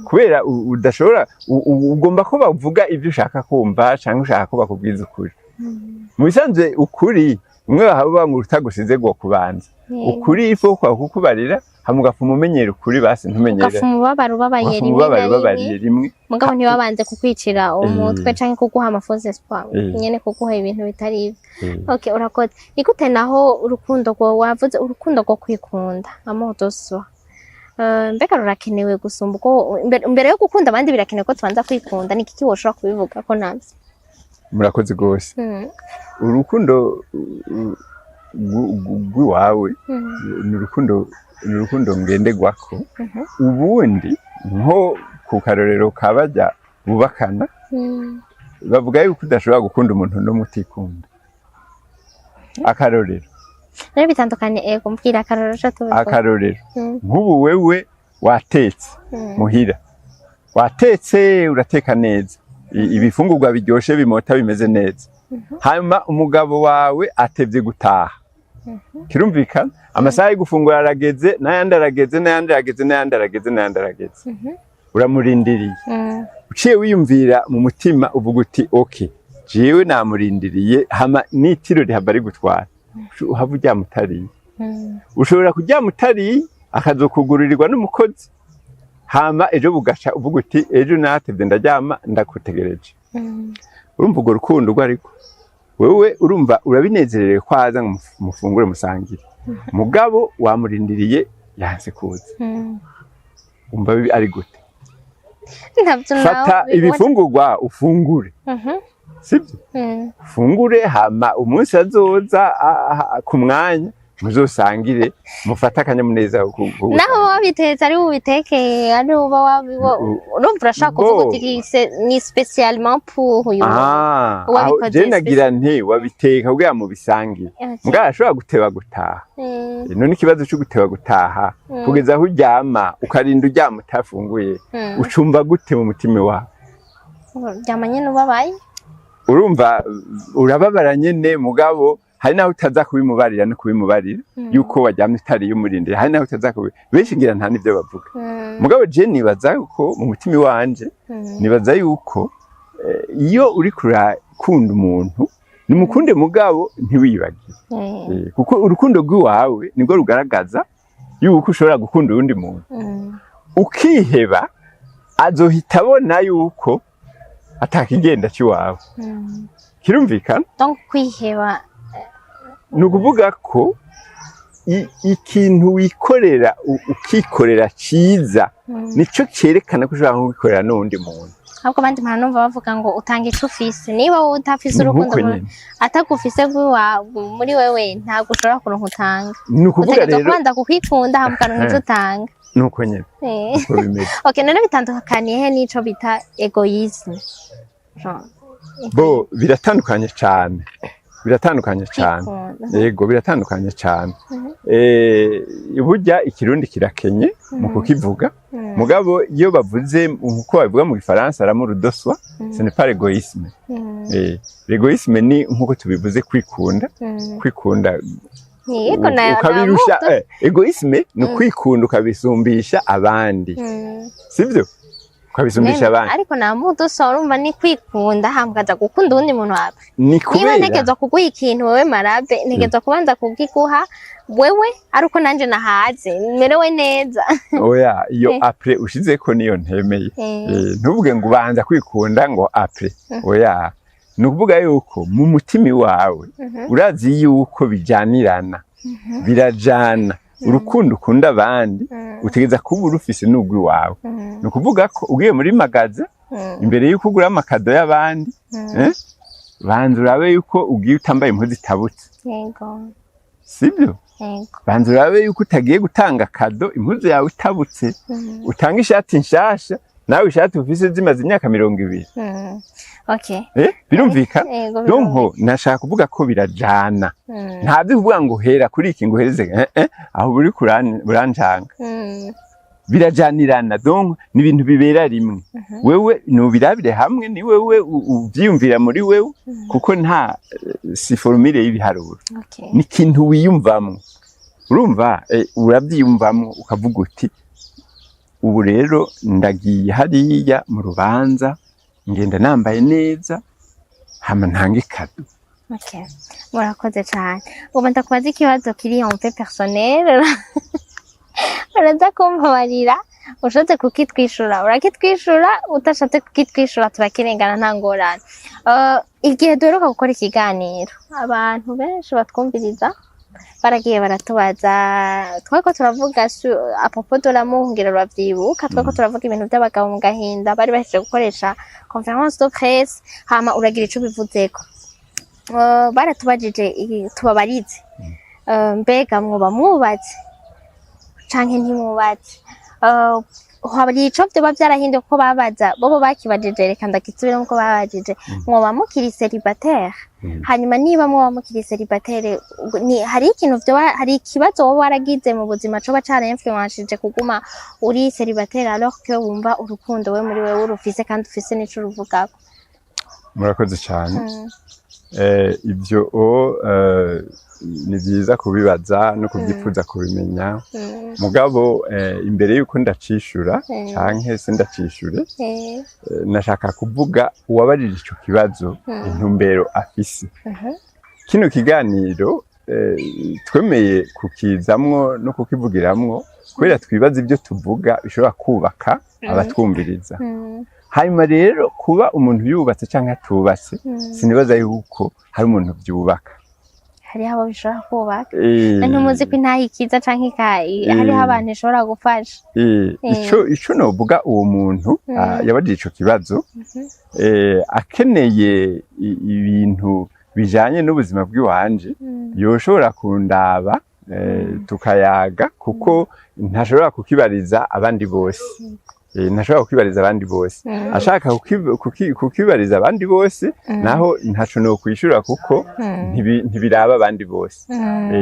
kubera udashobora ugomba ko bavuga ibyo ushaka kumva cyangwa ushaka ko bakubwiza ukuri mu bisanzwe ukuri umwe bahavuga ngo utagusize gwo kubanza ukuri ifo kwa kukubarira hamugafu mumenyera ukuri basi ntumenyera gafu mubabaro babaye rimwe mugabo ntibabanze kukwicira umutwe canke kuguha amafoze espoir nyene kuguha ibintu bitari okay urakoze ikute naho urukundo rwo wavuze urukundo rwo kwikunda amodoso mbega rurakenewe gusumba uko imbere yo gukunda abandi birakenewe ko tubanza kwikunda niki kiwoshora kubivuga ko navyo murakoze gose urukundo rw'iwawe ni urukundo ngenderwako ubundi nko ku karorero kabajya bubakana bavuga yuko udashobora gukunda umuntu n'umutikunda akarorero rero bitandukanye ego mbwira akarorero nk'ubu wewe watetse muhira watetse urateka neza ibifungurwa biryoshe bimota bimeze neza hanyuma umugabo wawe atevye gutaha kirumvikana amasaha yo gufungura arageze n'ayandi arageze uramurindiriye uciye wiyumvira mu mutima uvuga uti okay jewe namurindiriye hama n'itiro rihaba rigutwara uhava uryama utariye ushobora kuryama utariye akazokugururirwa n'umukozi hama ejo bugaca uvuga uti ejo natevye ndaryama ndakutegereje urumva urwo rukundo rwo ariko wewe urumva urabinezererewe ko aza ngo mufungure musangire mugabo wamurindiriye yanse kuza umva ari gute fata ibifungurwa ufungure sibyo ufungure hama umunsi azoza ku mwanya muzosangire mufata akanyamuneza naho wabitetse ari ubitekeye ari uba urumva urashaka kuvuga uti ni spécialement pour uyu je nagira nti wabiteka kugira mu bisangire mbwa ashobora guteba gutaha none ikibazo cyo guteba gutaha kugeza aho uryama ukarinda uryama utafunguye ucumva gute mu mutima wawe uryama nyene ubabaye urumva urababara nyene mugabo hari naho utaza kubimubarira no kubimubarira yuko waryamye utari umurindira hari naho utaza benshi ngira nta nivyo bavuga mugabo je nibaza ko mu mutima wanje nibaza yuko iyo uri kurakunda umuntu nimukunde mugabo ntiwibagire kuko urukundo rw'iwawe nibwo rugaragaza yuko ushobora gukunda urundi muntu ukiheba azohita abona yuko atakigenda cy'iwawe kirumvikana donc kwiheba nukuvuga ko ikintu wikorera ukikorera ciza nico cerekana ko ushobora kubikorera n'undi muntu ahubwo abandi mpano numva bavuga ngo utanga ico ufise niba wowe utafise urukundo atagufise muri wewe ntabwo ushobora kuronka utanga nukuvuga rero kwanda kukwikunda hamukana nk'ivyo utanga nuko nyene uko bimeze okay none bitandukaniye he nico bita egoisme bo biratandukanye cyane yego biratandukanye cyane burya ikirundi kirakenye mu kukivuga mugabo iyo bavuze nkuko bavuga mu gifaransa l'amour de soi ce n'est pas l'égoïsme l'égoïsme ni nkuko tubivuze kwikunda ukabirusha egoisme ni kwikunda ukabisumbisha abandi sivyo ukabisumbisha abandi ariko na muto so urumva ni kwikunda hamkaza gukunda undi muntu wawe niba ntegeza kuguha ikintu wewe marabe ntegeza kubanza kugikuha wewe aruko nanje nahaze merewe neza oya iyo après ushizeko niyo ntemeye ntuvuge ngo ubanza kwikunda ngo après oya nukuvuga yuko mu mutima wawe urazi yuko bijanirana birajana urukundo ukunda abandi utegeza kuba urufise n'ugwi wawe nukuvuga ko ugiye muri magaza imbere yuko ugura amakado y'abandi banza urabe yuko ugiye utambaye impuzu itabutse yego sibyo banza urabe yuko utagiye gutanga kado impuzu yawe itabutse utanga ishati nshasha nawe ishati ufise zimaze imyaka 20 okay birumvikana donc nashaka kuvuga ko birajana ntabyo kuvuga ngo hera kuri iki ngo hereze aho buri buranjanga birajanirana donc ni ibintu bibera rimwe wewe nubirabire hamwe ni wewe uvyiyumvira muri wewe kuko nta si formule y'ibiharuro ni kintu wiyumvamwe urumva uravyiyumvamwe ukavuga uti ubu rero ndagiye hariya mu rubanza ngenda nambaye neza hama ntange kado okay murakoze cyane ubu ndakubaza ikibazo kiri en fait personnel uraza kumbabarira ushatse kukitwishura urakitwishura utashatse kukitwishura turakirengana nta ngorane igihe duheruka gukora ikiganiro abantu benshi batwumviriza baragiye baratubaza twako turavuga apopo de l'amour ngira ravyibuka twako turavuga ibintu by'abagabo mu gahinda bari baheje gukoresha conference de presse hama uragira ico bivuzeko baratubajije tubabarize mbega mwoba mwubatse canke ntimwubatse hari ico vyoba vyarahinduye ko babaza bobo bakibajije reka ndakisubire nkuko babajije mwoba mukiri célibataire hanyuma niba mwoba mukiri célibataire hari ikintu vyoba hari ikibazo wowe waragize mu buzima coba influenceje kuguma uri célibataire alors que wumva urukundo we muri wewe urufise kandi ufise n'ico ruvugako. Murakoze cyane. Ibyo ni byiza kubibaza no kubyifuza kubimenya mugabo imbere yuko ndacishura canke se ndacishure nashaka kuvuga uwabarije ico kibazo intumbero afise. Kino kiganiro twemeye kukizamwo no kukivugiramwo kubera twibaza ibyo tuvuga bishobora kubaka abatwumviriza. Hanyuma rero kuba umuntu yubatse canke atubatse sinibaza yuko hari umuntu byubaka. Hari abo bishobora kubaka ntumuzi ko intahikiza canke ikayi hari abantu ishobora gufasha. Ico novuga uwo muntu yabajije ico kibazo akeneye ibintu bijanye n'ubuzima bw'iwanje yoshobora kundaba tukayaga kuko ntashobora kukibariza abandi bose. Ntashobora kukibariza abandi bose ashaka kukibariza abandi bose naho ntaco no kwishura kuko ntibiraba abandi bose.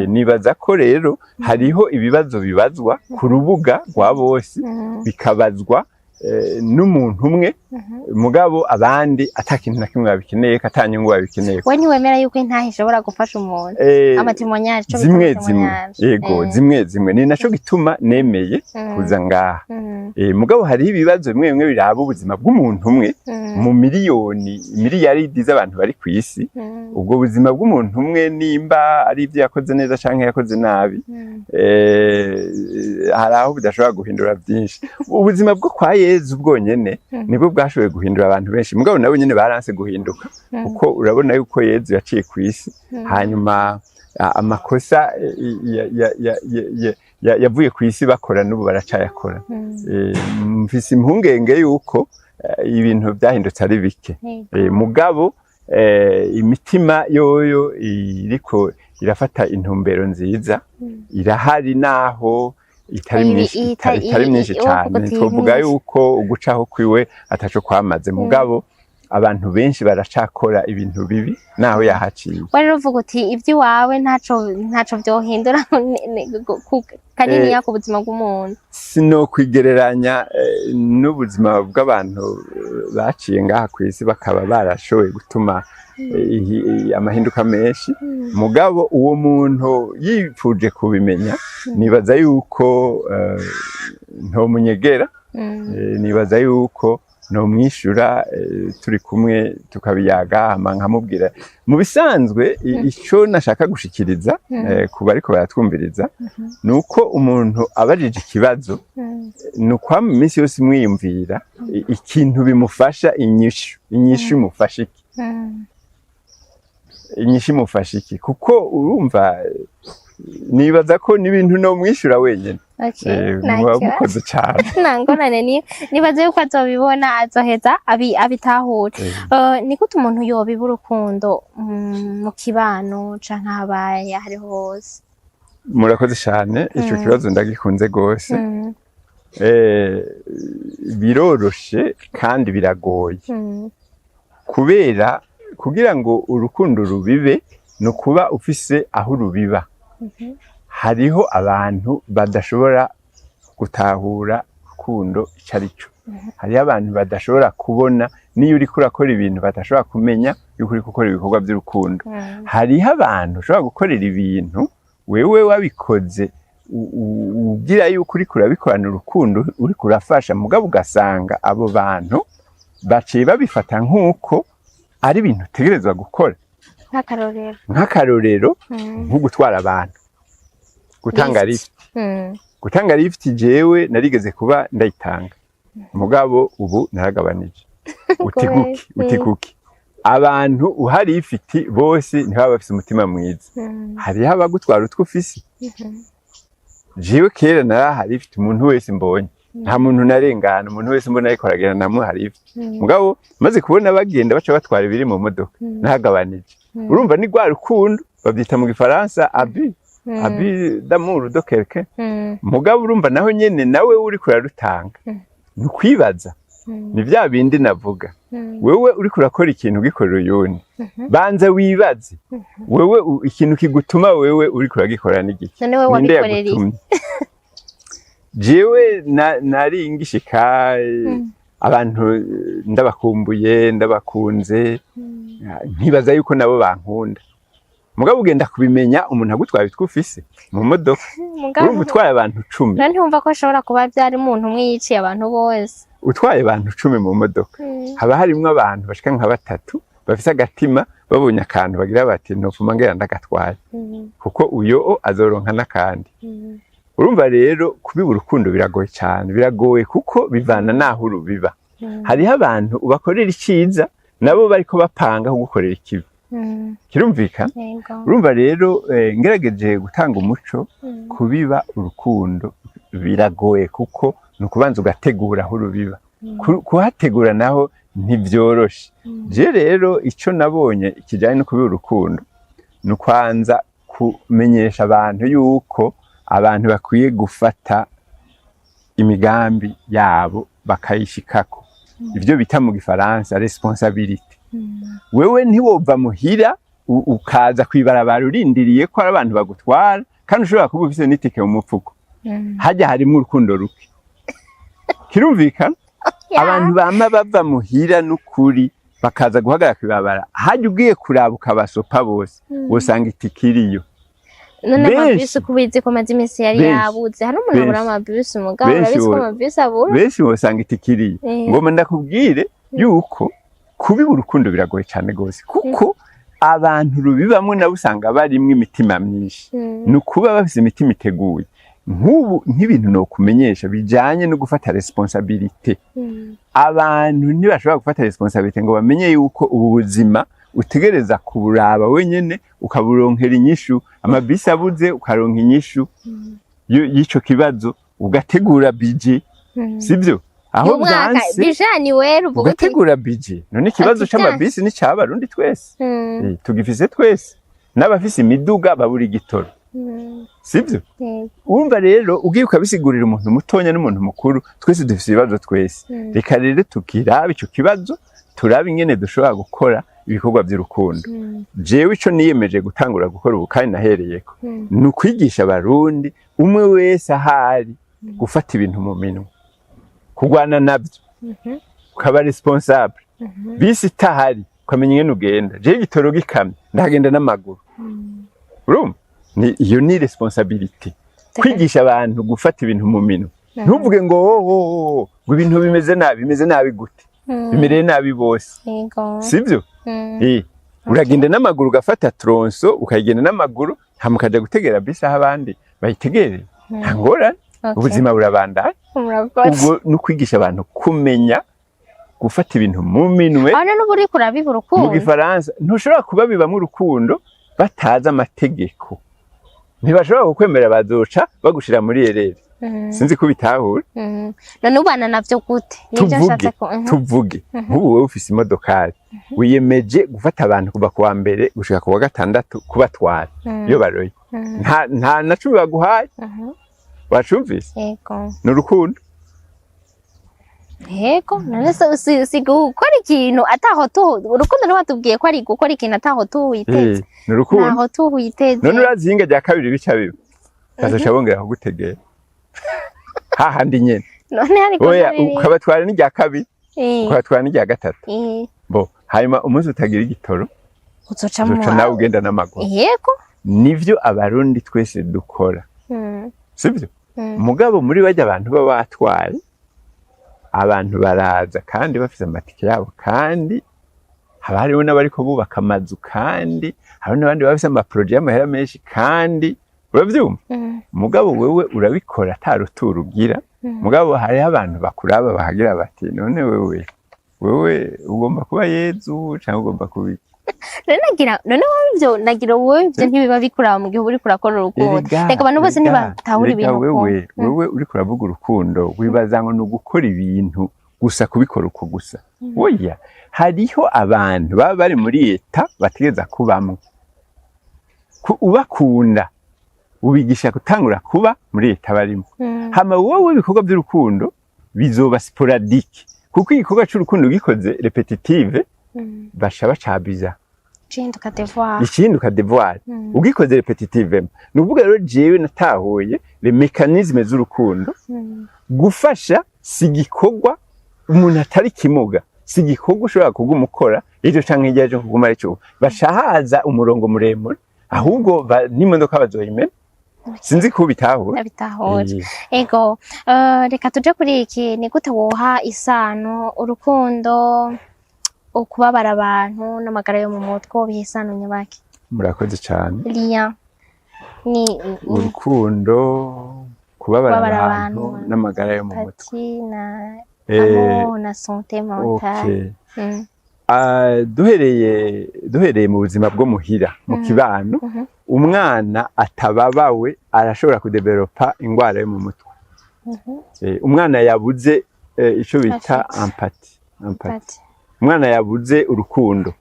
Nibaza ko rero hariho ibibazo bibazwa ku rubuga rwa bose bikabazwa n'umuntu umwe mugabo abandi atakintu na kimwe babikeneye katanyungu babikeneye. We ntiwemera yuko intahe ishobora gufasha umuntu amatimonyage zimwe yego zimwe ni naco gituma nemeye kuza ngaha. Mugabo hari ibibazo bimwe bimwe biraba ubuzima bw'umuntu umwe mu miliyaridi z'abantu bari ku isi. Ubwo buzima bw'umuntu umwe nimba ari ibyo yakoze neza canke yakoze nabi hari aho budashobora guhindura byinshi. Ubuzima bwo kwa Yezu bwonyene nibwo bwashoboye guhindura abantu benshi mugabo nabo nyene baranse guhinduka kuko urabona yuko Yezu yaciye ku isi hanyuma amakosa yavuye ku isi bakora n'ubu baracayakora. Mfise impungenge yuko ibintu byahindutse ari bike mugabo imitima yoyo iriko irafata intumbero nziza irahari naho itari myinshi cyane. Twovuga yuko ugucaho kwiwe ataco kwamaze mugabo abantu benshi baracakora ibintu bibi naho yahaciye. Wari uvuga uti ivy'iwawe ntaco vyohindura kanini yako ubuzima bw'umuntu. Sino kwigereranya n'ubuzima bw'abantu baciye ngaha ku isi bakaba barashoboye gutuma amahinduka menshi mugabo uwo muntu yipfuje kubimenya nibaza yuko ntomunyegera nibaza yuko no mwishura turi kumwe tukabiyaga nkamubwira mu bisanzwe ico nashaka gushikiriza kuba ariko baratwumviriza nuko umuntu abajije ikibazo nuko mu minsi yose mwiyumvira ikintu bimufasha inyishu imufasha iki inyishu imufasha iki kuko urumva nibaza ko n'ibintu no mwishura wenyene. Mukoze cyane nangorane nibaze yuko azobibona azoheza abitahure. Niko umuntu yobiba urukundo mu kibano canke abaye ari hose. Murakoze cyane ico kibazo ndagikunze gose. Biroroshe kandi biragoye kubera kugira ngo urukundo rubibe no kuba ufise aho rubiba. Hariho abantu badashobora gutahura urukundo icarico. Hariho abantu badashobora kubona niyo uri kurakora ibintu badashobora kumenya yuko uri gukora ibikorwa by'urukundo. Hariho abantu ushobora gukorera ibintu wewe wabikoze ugira yuko uri kurabikorana urukundo uri kurafasha mugabo ugasanga abo bantu baciye babifata nk'uko ari ibintu utegerezwa gukora. Nk'akarorero nko gutwara abantu gutanga lift jewe narigeze kuba ndayitanga mugabo ubu naragabanije utikuki abantu uhari ifiti bose ntibaba bafise umutima mwiza. Hariho abagutwara utwo ufise jewe kera narahari ifite umuntu wese mbonye nta muntu narengana umuntu wese mbona ariko aragenda namuhari ifite mugabo maze kubona bagenda baca batwara ibiri mu modoka nahagabanije. Urumva ni rwa rukundo babyita mu gifaransa abi d'amour de quelqu'un mugabo urumva naho nyene nawe uri kurarutanga ni ukwibaza ni vya bindi navuga wewe uriko urakora ikintu ugikorera uyundi banza wibaze wewe ikintu kigutuma wewe uriko uragikora n'igiki ninde yagutumye jewe nari ngishika abantu ndabakumbuye ndabakunze nkibaza yuko nabo bankunda mugabo ugenda kubimenya umuntu agutwara bitwufise mu modoka urumva utwaye abantu 10 ntumva ko ashobora kuba byari umuntu umwe yiciye abantu bose utwaye abantu 10 mu modoka haba harimwo abantu bashika nka 3 bafise agatima babonye akantu bagira bati nopfuma ngera ndagatwaye kuko uyo azoronka nakandi urumva rero kubiba urukundo biragoye cyane biragoye kuko bivana naho urubiba hariho abantu ubakorera iciza nabo bariko bapanga kugukorera ikibi kirumvika urumva rero ngerageje gutanga umuco kubiba urukundo biragoye kuko nukubanza ugategura aho urubiba kuhategura naho ntivyoroshe je rero ico nabonye ikijanye no kubiba urukundo nukwanza kumenyesha abantu yuko abantu bakwiye gufata imigambi yabo bakayishikako ivyo bita mu gifaransa responsabilité wewe ntiwova muhira ukaza kwibarabara urindiriye ko ari abantu bagutwara kandi ushobora kuba ufise n'itike mu mupfuko hajya harimo urukundo ruke kirumvikana abantu bama bava muhira n'ukuri bakaza guhagarara kwibarabara hajya ugiye kuraba ukabasopa bose wosanga itike iriyo none amabisi kubizi ko maze iminsi yari yabuze hari umuntu abura amabisi umugabo urabizi ko amabisi abura benshi wosanga itike iriyo ngoma ndakubwire yuko kubiba urukundo biragoye cyane gose kuko abantu rubibamwe nabo usanga barimwe imitima myinshi nukuba bafise imitima iteguye nk'ubu nk'ibintu no kumenyesha bijanye no gufata responsabilité abantu ntibashobora gufata responsabilité ngo bamenye yuko ubu buzima utegereza kuburaba wenyene ukaburonkera inyishu amabisi abuze ukaronka inyishu y'ico kibazo ugategura budget sivyo aho byanse bijani wera ugategura budget none ikibazo c'amabisi ni c'abarundi twese tugifise twese n'abafise imiduga baburi gitoro sivyo urumva rero ugiye ukabisigurira umuntu mutonya n'umuntu mukuru twese dufise ibibazo twese reka rero tukiraba ico kibazo turabe ingene dushobora gukora ibikorwa by'urukundo jewe ico niyemeje gutangura gukora ubu kandi nahereyeko nukwigisha abarundi umwe wese ahari gufata ibintu mu minwe kugwana nabyo ukaba responsable bisi itahari ukamenya ingene ugenda je igitoro gikamye ndagenda n'amaguru urumva iyo ni responsabilité kwigisha abantu gufata ibintu mu minwe ntuvuge ngo ibintu bimeze nabi gute bimereye nabi bose sivyo uragenda n'amaguru ugafata tronso ukagenda n'amaguru hamukaja gutegera bisi aho abandi bayitegere ntangora ubuzima burabandanya ubwo no kwigisha abantu kumenya gufata ibintu mu minwe aho n'ubu uri kurabiba urukundo mu gifaransa ntushobora kubabibamo urukundo batazi amategeko ntibashobora kukwemera bazoca bagushira muri ereri sinzi ko bitahura none ubana navyo gute tuvuge nk'ubu wowe ufise imodokari wiyemeje gufata abantu kuva kuwa mbere gushika kuwa gatandatu kubatwara iyo baroye nta na cumi baguhaye wacumvise n'urukundo yego none si gukora ikintu ataho urukundo ntiwatubwiye ko ari gukora ikintu ataho tuwiteze n'urukundo ntaho tuwiteze none urazi ihinga rya kabiri bica biba kazoca bongera kugutegera hahandi nyene none ariko oya ukabatwara n'irya kabiri ukabatwara n'irya gatatu bo hanyuma umunsi utagira igitoro uzoca nawe ugenda n'amaguru yego nivyo abarundi twese dukora sivyo mugabo muri bajya abantu baba batwaye abantu baraza kandi bafise amatike yabo kandi haba hariho n'abariko bubaka amazu kandi hariho n'abandi bafise amaproje y'amahera menshi kandi uravyumva mugabo wewe urabikora atarutura ugira mugabo hariho abantu bakuraba bahagira bati none wewe ugomba kuba Yezu cyangwa ugomba kuba none wavyo nagira wowe ivyo ntibiba bikuraba mu gihe uri kurakora urukundo reka abantu bose ntibatahura ibintu wewe uri kuravuga urukundo wibaza ngo nugukora ibintu gusa kubikora uko gusa oya hariho abantu baba bari muri leta bategeza kubamwe ubakunda ubigisha gutangura kuba muri leta barimo hama wowe ibikorwa by'urukundo bizoba sporadique kuko igikorwa c'urukundo gikoze repetitive basha bacabiza icinduka devoir ugikoze repetitive nuvuga rero jewe natahuye le mécanisme z'urukundo gufasha sigikorwa umuntu atari kimuga sigikorwa ushobora kugumukora ejo canke igihe cyo kuguma arico bashahaza umurongo muremure ahubwo n'imodoka bazoyimena sinzi ko bitahura ego reka tuje kuri iki ni gute woha isano urukundo ukubabara abantu n'amagara yo mu mutwe bihe isano nyabaki murakoze cyane Lien ni urukundo kubabara abantu n'amagara yo mu mutwe na santé mentale duhereye mu buzima bwo muhira mu kibano umwana atababawe arashobora kudevelopa ingwara yo mu mutwe umwana yabuze ico bita empathy umwana yabuze urukundo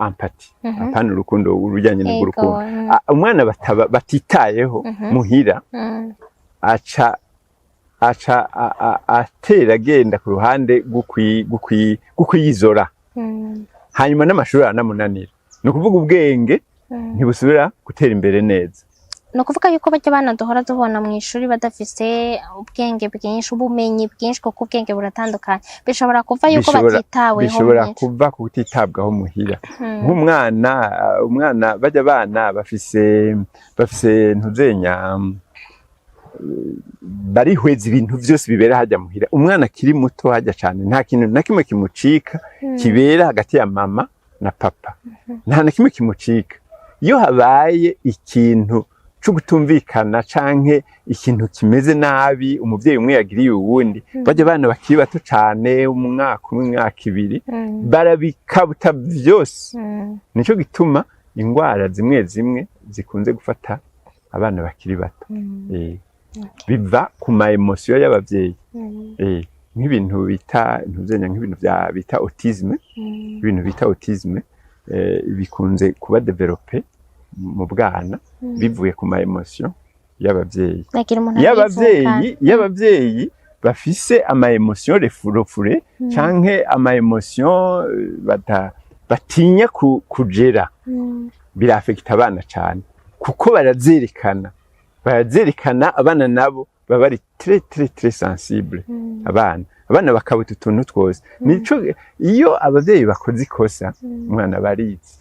empathy apana urukundo urujyanye n'urukundo umwana batitayeho muhira aca atera agenda ku ruhande gukwiyizora hanyuma n'amashuri aranamunanira ni ukuvuga ubwenge ntibusubira gutera imbere neza ni ukuvuga yuko bajya abana duhora tubona mu ishuri badafise ubwenge bwinshi ubumenyi bwinshi kuko ubwenge buratandukanye bishobora kuva yuko batitaweho bishobora kuva ku kutitabwaho muhira umwana bajya abana bafise ntuzenya barihweza ibintu byose bibera hajya muhira umwana akiri muto hajya cyane nta kintu na kimwe kimucika kibera hagati ya mama na papa nta na kimwe kimucika iyo habaye ikintu cyo gutumvikana canke ikintu kimeze nabi umuvyeyi umwe yagiriye uwundi bajya abana bakiri bato cyane umwaka umwe imyaka ibiri barabikabuta byose nico gituma ingwara zimwe zimwe zikunze gufata abana bakiri bato biva ku ma emotion y'abavyeyi nk'ibintu bita ntuzenya nk'ibintu bita autisme ibintu bita autisme bikunze kuba developer mu bwana bivuye ku ma emotion y'abavyeyi y'abavyeyi bafise ama emotion refurofure canke ama emotion batinya kujera birafekita abana cyane kuko barazerekana abana nabo baba ari très sensible abana bakabuta utuntu twose nico iyo abavyeyi bakoze ikosa umwana barizi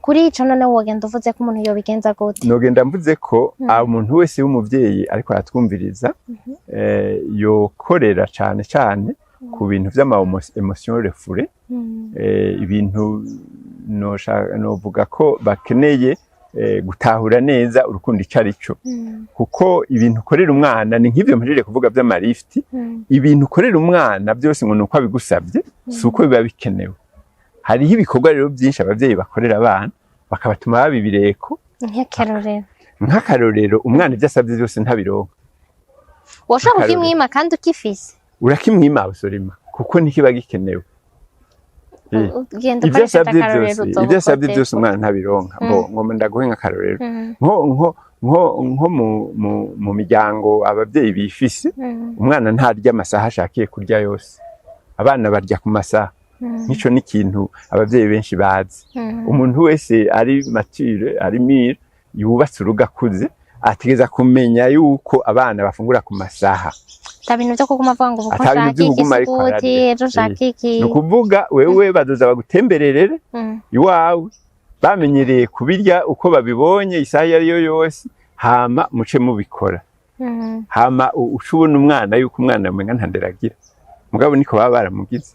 kuri ico none wogenda uvuze ko umuntu yobigenza gute nogenda mvuze ko umuntu wese w'umuvyeyi ariko aratwumviriza yokorera cane ku bintu vy'ama emotion refure ibintu novuga ko bakeneye gutahura neza urukundo icarico kuko ibintu ukorera umwana ni nk'ivyo mpejeje kuvuga vy'amarifti ibintu ukorera umwana byose ngo nuko abigusavye suko biba bikenewe hariho ibikorwa rero byinshi abavyeyi bakorera abana bakabatuma babibireko nk'akarorero umwana ivyo asavye byose ntabironka woshaka ukimwima kandi ukifise urakimwima usorima kuko ntikiba gikenewe ivyo asabye byose umwana ntabironka ngoma ndaguhe nk'akarorero nko mu miryango abavyeyi bifise umwana ntarya amasaha ashakiye kurya yose abana barya ku masaha nico ni ikintu abavyeyi benshi bazi umuntu wese ari mature ari mire yubatse urugo akuze ategeza kumenya yuko abana bafungura ku masaha Tabintu byo kuguma avuga ngo uko shaki ikisuti ejo shaki iki nukuvuga wewe bazoza bagutembererere iwawe bamenyereye kubirya uko babibonye isaha yariyo yose hama muce mubikora hama ushubona umwana yuko umwana amenga ntanderagira mugabo niko baba baramugize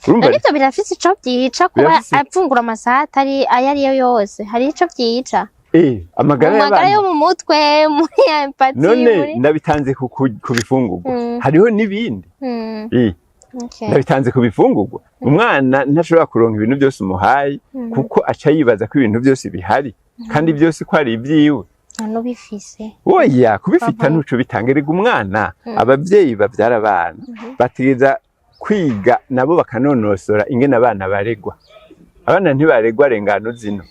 urumva nibyo birafise ico byica kuba apfungura amasaha atari ayariyo yose hari ico byica amagara yo mu mutwe muri empathy none ndabitanze ku bifungurwa hariho nibindi ndabitanze ku bifungurwa umwana ntashobora kuronka ibintu byose umuhaye kuko aca yibaza ko ibintu byose bihari kandi byose ko ari ibyiwe nubifise oya kubifita nuco bitangerega umwana abavyeyi bavyara abana bategeza kwiga nabo bakanonosora ingene abana baregwa abana ntibaregwa rengano zino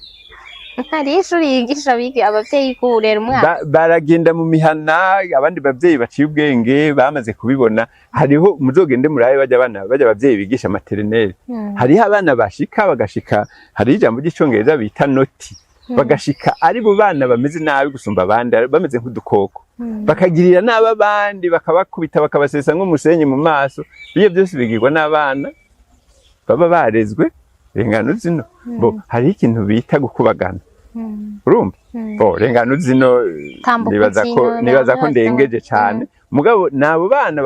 hari ishuri yigisha bigi abavyeyi kurera umwana baragenda mu mihana abandi bavyeyi baciye ubwenge bamaze kubibona hariho muzogende murabe bajya abavyeyi bigisha maternelle hariho abana bagashika hari ijambo ry'icongereza bita noti bagashika ari bo bana bameze nabi gusumba abandi bameze nk'udukoko bakagirira n'abandi bakabakubita bakabasesa nk'umusenyi mu maso biye byose bigirwa n'abana baba barezwe rengano zino bo hari ikintu bita gukubagana urumva bo rengano zino nibaza ko ndengeje cyane mugabo nabo bana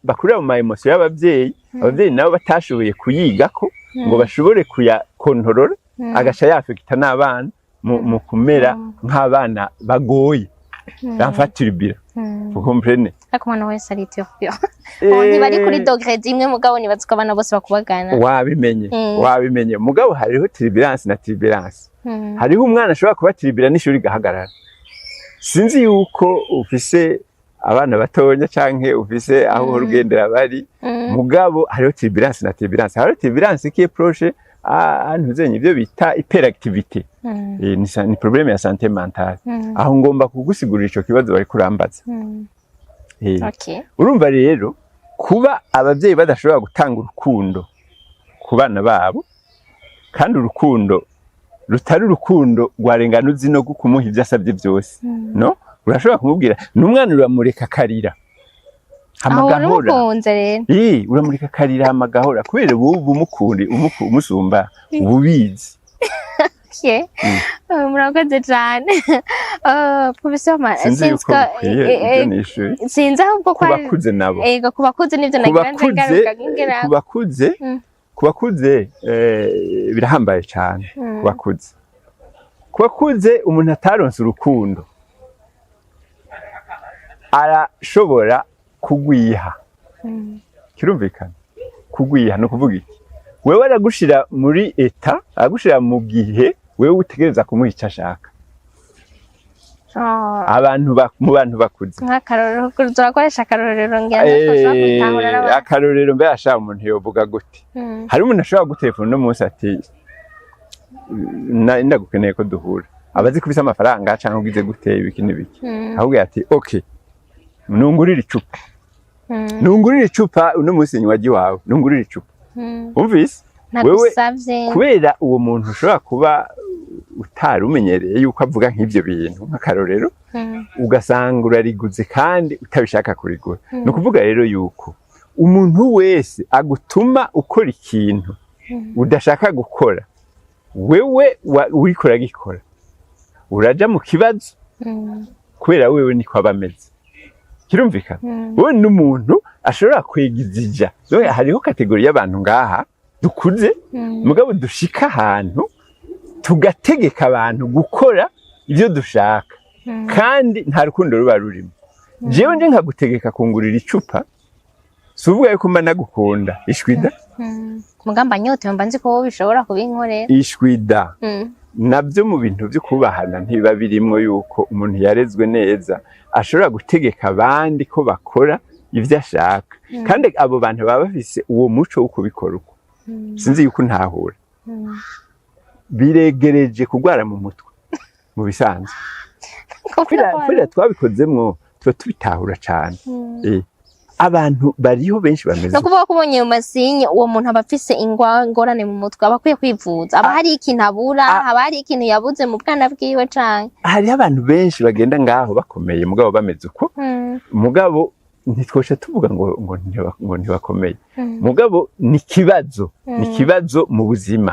bakura mu emotion y'abavyeyi abavyeyi nabo batashoboye kuyiga ko ngo bashobore kuyakontorora agasha yafekita n'abana mu kumera nk'abana bagoye bamfatiribira ukomprene ariko mwana wese ari Ethiopia ntibari kuri dogre imwe mugabo nibaza ko abana bose bakubagana wabimenye mugabo hariho turbulence na turbulence hariho umwana ashobora kuba turbulence n'ishuri gahagarara sinzi yuko ufise abana batonya canke ufise aho urugendera bari mugabo hariho turbulence na turbulence hariho turbulence qui est proche ntuzenye ibyo bita hyperactivité ni problème ya santé mentale aho ngomba kugusigurira ico kibazo bari kurambaza urumva rero kuba abavyeyi badashobora gutanga urukundo ku bana babo kandi urukundo rutari urukundo rwarengana uzino kumuha ibyo asabye byose no urashobora kumubwira n'umwana uramureka karira amagahora uramureka karira amagahora kubera ubu umukundi umusumba ububizi murakoze cyane professor sinzi ahubwo ko kubakuze nabo kubakuze nivyo nagira ngaruka ngera kubakuze birahambaye cyane kubakuze umuntu ataronse urukundo arashobora kugwiha kirumvikana kugwiha no kuvuga iki wewe aragushira muri eta aragushira mu gihe wewe utegereza kumuha icyo ashaka mu bantu bakuze nk'akarorero turakoresha akarorero ngenda akarorero mbe ashaka umuntu yovuga gute hari umuntu ashobora gutelefona no munsi ati ndagukeneye ko duhura abazi kubisa amafaranga cyangwa ugize gute ibiki n'ibiki ahubwo ati okay nungurira icupa uno munsi nywaji wawe nungurira icupa umvise wewe kubera uwo muntu ushobora kuba utari umenyereye yuko avuga nk'ibyo bintu nk'akarorero ugasanga urariguze kandi utabishaka kurigura ni ukuvuga rero yuko umuntu wese agutuma ukora ikintu udashaka gukora wewe uriko uragikora uraja mu kibazo kubera wewe niko aba ameze kirumvikana wowe n'umuntu ashobora kwegizija hariho kategori y'abantu ngaha dukuze mugabo dushika ahantu tugategeka abantu gukora ibyo dushaka kandi nta rukundo ruba rurimo jewe nje nkagutegeka kungurira icupa suvuga yuko mba nagukunda ishwida mugamba nyote mba nzi ko wowe bishobora kubinkorera ishwida nabyo mu bintu byo kubahana ntiba birimwo yuko umuntu yarezwe neza ashobora gutegeka abandi ko bakora ibyo ashaka kandi abo bantu baba bafise uwo muco wo kubikora uko sinzi yuko ntahura biregereje kugwara mu mutwe mu bisanzwe kubera twabikozemwo tuba tubitahura cyane abantu bariho benshi bameze no kuvuga ko ubonye mu masinye uwo muntu aba afise ingorane mu mutwe aba akwiye kwivuza aba hari ikintu abura haba hari ikintu yabuze mu bwana bwiwe canke hariho abantu benshi bagenda ngaho bakomeye mugabo bameze uko mugabo ntitwosha tuvuga ngo ntibakomeye mugabo ni kibazo mu buzima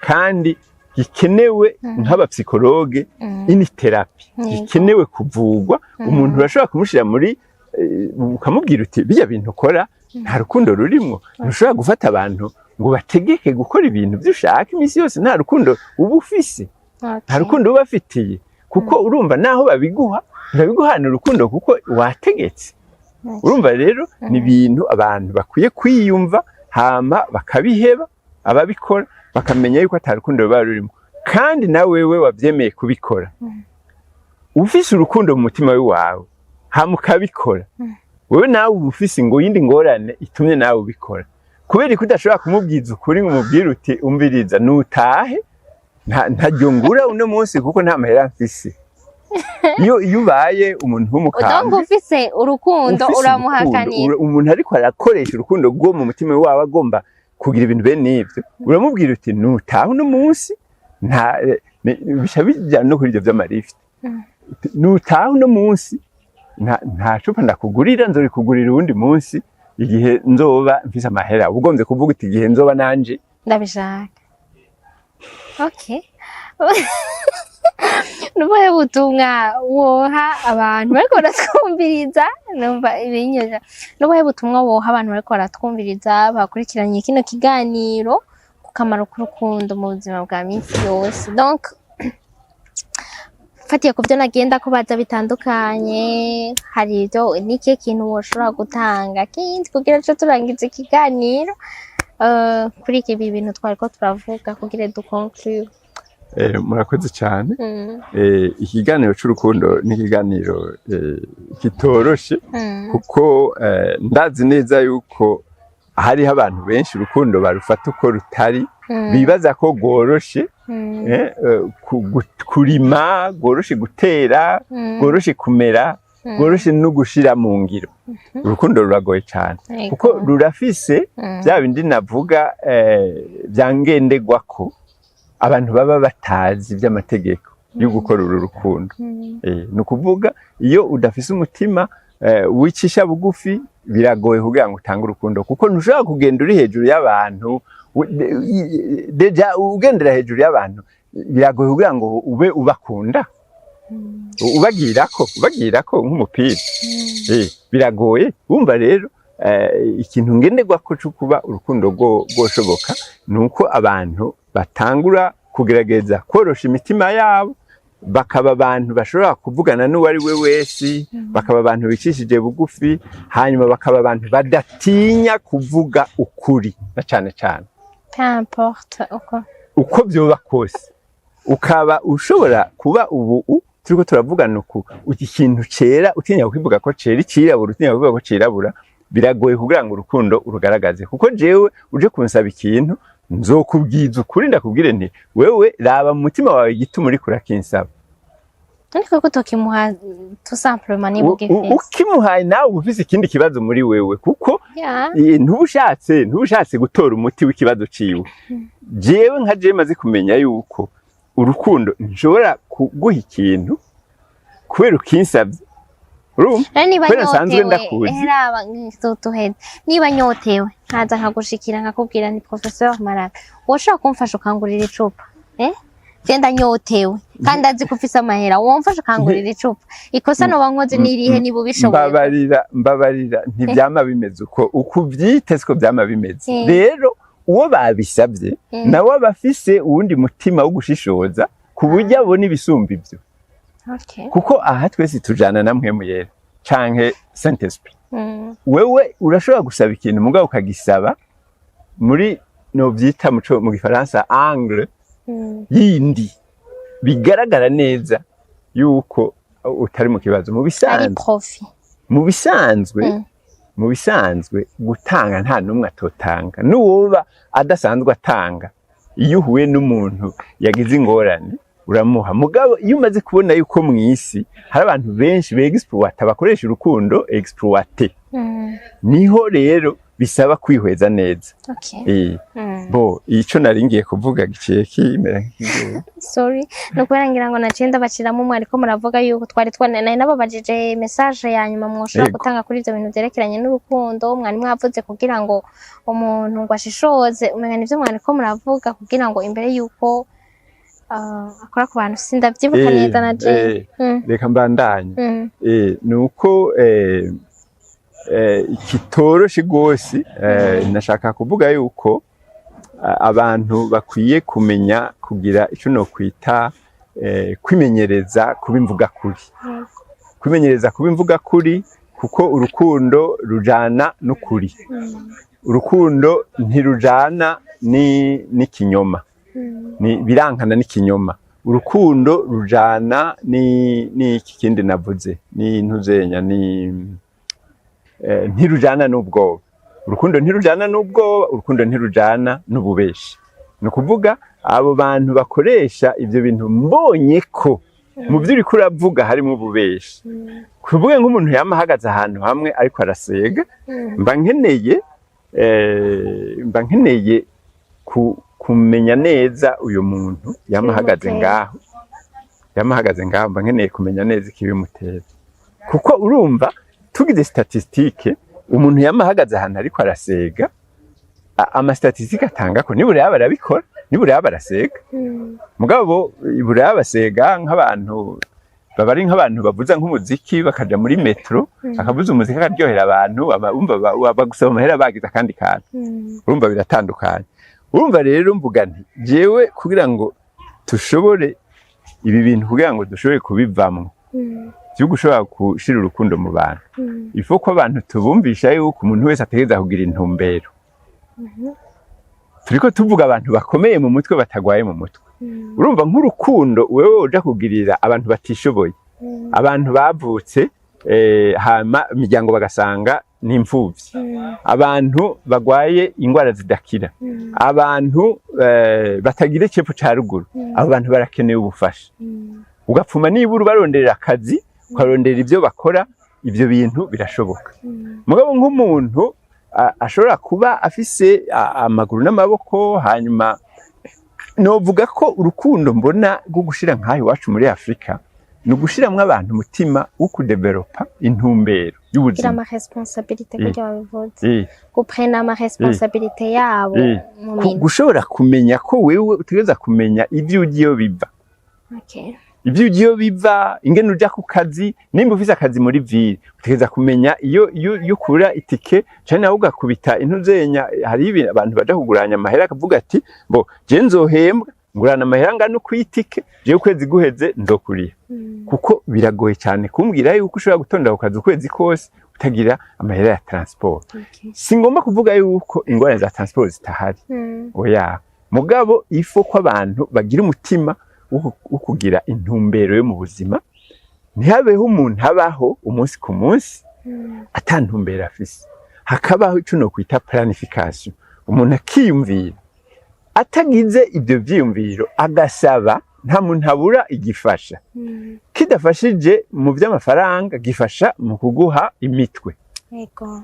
kandi gikenewe nk'abapsikologe ini terapi gikenewe kuvugwa umuntu urashobora kumushira muri ukamubwira uti bijya bintu ukora nta rukundo rurimo ntushobora gufata abantu ngo bategeke gukora ibintu byushaka iminsi yose nta rukundo uba ufise nta rukundo uba afitiye kuko urumva naho babiguhana urukundo kuko wategetse urumva rero ni ibintu abantu bakwiye kwiyumva hama bakabiheba ababikora bakamenya yuko atari rukundo ruba rurimo kandi nawe wewe wabyemeye kubikora ufise urukundo mu mutima wawe hama ukabikora wewe nawe ufise ngo yindi ngorane itumye nawe ubikora kubera ko udashobora kumubwiza ukuri ngo umubwire uti umviriza nutahe ntaryo ngura uno munsi kuko nta mahera mfise. Iyo ubaye umuntu w'umukambwe udongo ufise urukundo uramuhakanira. Umuntu ariko arakoresha urukundo rwo mu mutima wawe agomba kugira ibintu bene ivyo, uramubwira uti nutaha uno munsi bisha bijyana no kuri ivyo vy'amarifte. Nutaha uno munsi nta cupa ndakugurira, nzorikugurira uwundi munsi igihe nzoba mfise amahera. Ugomvye kuvuga uti igihe nzoba nanje ndabishaka. Okay. Nubuhe butumwa woha abantu bariko baratwumviriza? Numva ibinyoza. Nubuhe butumwa woha abantu bariko baratwumviriza bakurikiranye kino kiganiro ku kamaro k'urukundo mu buzima bwa minsi yose? Donc fatiye ku byo nagenda kubaza bitandukanye, hari ibyo niki kintu woshobora gutanga kindi kugira cyo turangize ikiganiro kuri iki bintu twariko turavuga kugira duconclure? Murakoze cyane. Ikiganiro cy'urukundo ni ikiganiro kitoroshe kuko ndazi neza yuko hariho abantu benshi urukundo barufata uko rutari, bibaza ko rworoshe kurima, rworoshe gutera, rworoshe kumera, rworoshe no gushira mu ngiro. Urukundo ruragoye cyane kuko rurafise bya bindi navuga byangendegwako abantu baba batazi by'amategeko yo gukora uru rukundo. Ni ukuvuga iyo udafise umutima wicisha bugufi biragoye kugira ngo utange urukundo, kuko ntushobora kugenda uri hejuru y'abantu. Deja ugendera hejuru y'abantu biragoye kugira ngo ube ubakunda, ubagirako nk'umupira. Biragoye. Wumva rero ikintu ngenderwako cyo kuba urukundo rwoshoboka nuko abantu batangura kugerageza korosha imitima yabo, bakaba abantu bashobora kuvugana n'uwari we wese, bakaba abantu bicishije bugufi, hanyuma bakaba abantu badatinya kuvuga ukuri na cyane cyane uko byoba kose. Ukaba ushobora kuba ubu turiko turavugana ikintu cera utinya kukivuga ko cera, ikirabura utinya kuvuga ko cirabura. Biragoye kugira ngo urukundo urugaragaze, kuko jewe uje kunsaba ikintu nzokubwiza ukuri, ndakubwire nti wewe raba mu mutima wawe igituma uri kurakinsaba. Ariko ko tokimuha tout simplement ni bugifise, ukimuhaye nawe ufise ikindi kibazo muri wewe, kuko ntubushatse gutora umuti w'ikibazo ciwe. Jewe nka je maze kumenya yuko urukundo nshobora kuguha ikintu kubera ukinsabye. Niba nyotewe nkaza nkagushikira nkakubwira ni Professeur Marara, woshobora kumfasha ukangurira icupa? Genda nyotewe kandi azi ko ufise amahera, womfasha ukangurira icupa? Ikosa noba nkoze nirihe niba ubishoboye? Mbabarira ntibyama bimeze uko uvyite siko byama bimeze. Rero uwo babisabye nawe abafise uwundi mutima wo gushishoza ku buryo abona ibisumba ibyo. Kuko aha twese tujana na mpwemu yera canke Saint Esprit. Wewe urashobora gusaba ikintu mugabo ukagisaba muri no byita mu Gifaransa angle yindi, bigaragara neza yuko utari mu kibazo. Mu bisanzwe gutanga nta numwe atotanga, n'uwoba adasanzwe atanga. Iyo uhuye n'umuntu yagize ingorane uramuha, mugabo iyo umaze kubona yuko mw'isi hari abantu benshi beexploita, bakoresha urukundo exploiter, niho rero bisaba kwihweza neza. Bo ico naringiye kuvuga giciye kimera nk'ikigo. Sorry, no kurangira ngo nacenda baciramo umwe ariko muravuga yuko twari twanane nababajije message ya nyuma mwoshobora gutanga kuri ivyo bintu byerekeranye n'urukundo. Mwari mwavuze kugira ngo umuntu ngo ashishoze umenga nivyo mwari ko muravuga kugira ngo imbere yuko akora ku bantu sindavyibuka neza na je. Reka mbandanye. Nuko ikitoroshe gose, nashaka kuvuga yuko abantu bakwiye kumenya kugira ico no kwita kwimenyereza kubimvuga kuri. Kwimenyereza kubimvuga kuri, kuko urukundo rujana n'ukuri. Urukundo ntirujana n'ikinyoma, birankana n'ikinyoma. Urukundo rujana ni ikindi navuze ni ntuzenya ntirujana n'ubwoba. Urukundo ntirujana n'ubwoba, urukundo ntirujana n'ububeshi. Ni ukuvuga abo bantu bakoresha ivyo bintu mbonye ko mu byo uriko uravuga harimo ububeshi kuvuga nk'umuntu yama ahagaze ahantu hamwe ariko arasega mba nkeneye kumenya neza uyu muntu yama ahagaze ngaho mba nkeneye kumenya neza ikibimutera kuko urumva tugize statistique umuntu yama ahagaze ahantu ariko arasega amastatistike atanga ko nibura yaba arabikora nibura yaba arasega mugabo ibura yaba basega nk'abantu baba ari nk'abantu bavuza nk'umuziki bakaja muri metro akavuza umuziki akaryohera abantu bagusaba amahera bagize akandi kantu urumva biratandukanye urumva rero mvuga nti jewe kugira ngo tushobore ibi bintu kugira ngo dushobore kubivamwo byo gushobora gushira urukundo mu bantu ifo ko abantu tubumvisha yuko umuntu wese ategereza kugira intumbero turiko tuvuga abantu bakomeye mu mutwe batagwaye mu mutwe urumva nk'urukundo wewe uja kugirira abantu batishoboye abantu bavutse hama imiryango bagasanga n'imfuvyi abantu bagwaye ingwara zidakira abantu batagira cepfo ca ruguru abo bantu barakeneye ubufasha ugapfuma nibura baronderera akazi ukarondera ivyo bakora ivyo bintu birashoboka mugabo nk'umuntu ashobora kuba afise amaguru n'amaboko hanyuma novuga ko urukundo mbona rwo gushira nk'aho iwacu muri Afrika ni ugushiramwo abantu umutima wo kudevelopa intumbero y'ubuzima ama responsabilité kugira babivuze guprena ama responsabilité yabo gushobora kumenya ko wewe utegereza kumenya ivyo ugiye biva ivyo ugiye biva ingene uja ku kazi nimba ufise akazi muri ville utegereza kumenya iyo kura itike cyane nawe ugakubita intuzenya hari abantu baje kuguranya amahera akavuga ati bo je nzohembwa ngurana amahera ngano kwitike je ukwezi guheze ndokuriya kuko biragoye cyane kumbwira yuko ushobora gutonda ku kazi ukwezi kose utagira amahera ya transport singomba kuvuga yuko ingorane za transport zitahari oya mugabo ifo ko abantu bagira umutima ukugira intumbero yo mu buzima ntihabeho umuntu habaho umunsi ku munsi atantumbero afise hakabaho ico no kwita planification umuntu akiyumvira atagize ibyo vyiyumviro agasaba nta muntu abura igifasha kidafashije mu by'amafaranga gifasha mu kuguha imitwe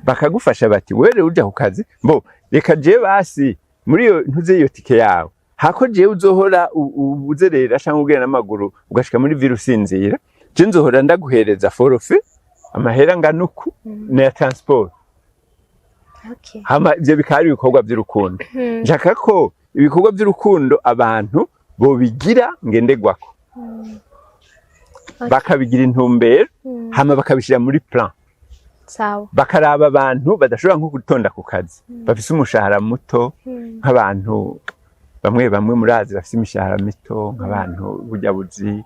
bakagufasha bati wewe uja ku kazi mbo reka je basi muri iyo ntuze iyo tike yawe hako jewe uzohora uzerera cyangwa ugenda n'amaguru ugashika muri virusinzira je nzohora ndaguhereza forfait amahera nganuku na transport hama ivyo bikari ibikorwa by'urukundo njaka ko ibikorwa by'urukundo abantu bo bigira ngendegwako bakabigira intumbero hama bakabishira muri plan sawa bakaraba abantu badashobora nko gutonda ku kazi bafise umushahara muto nk'abantu bamwe murazi bafise imishahara mito nk'abantu burya buzi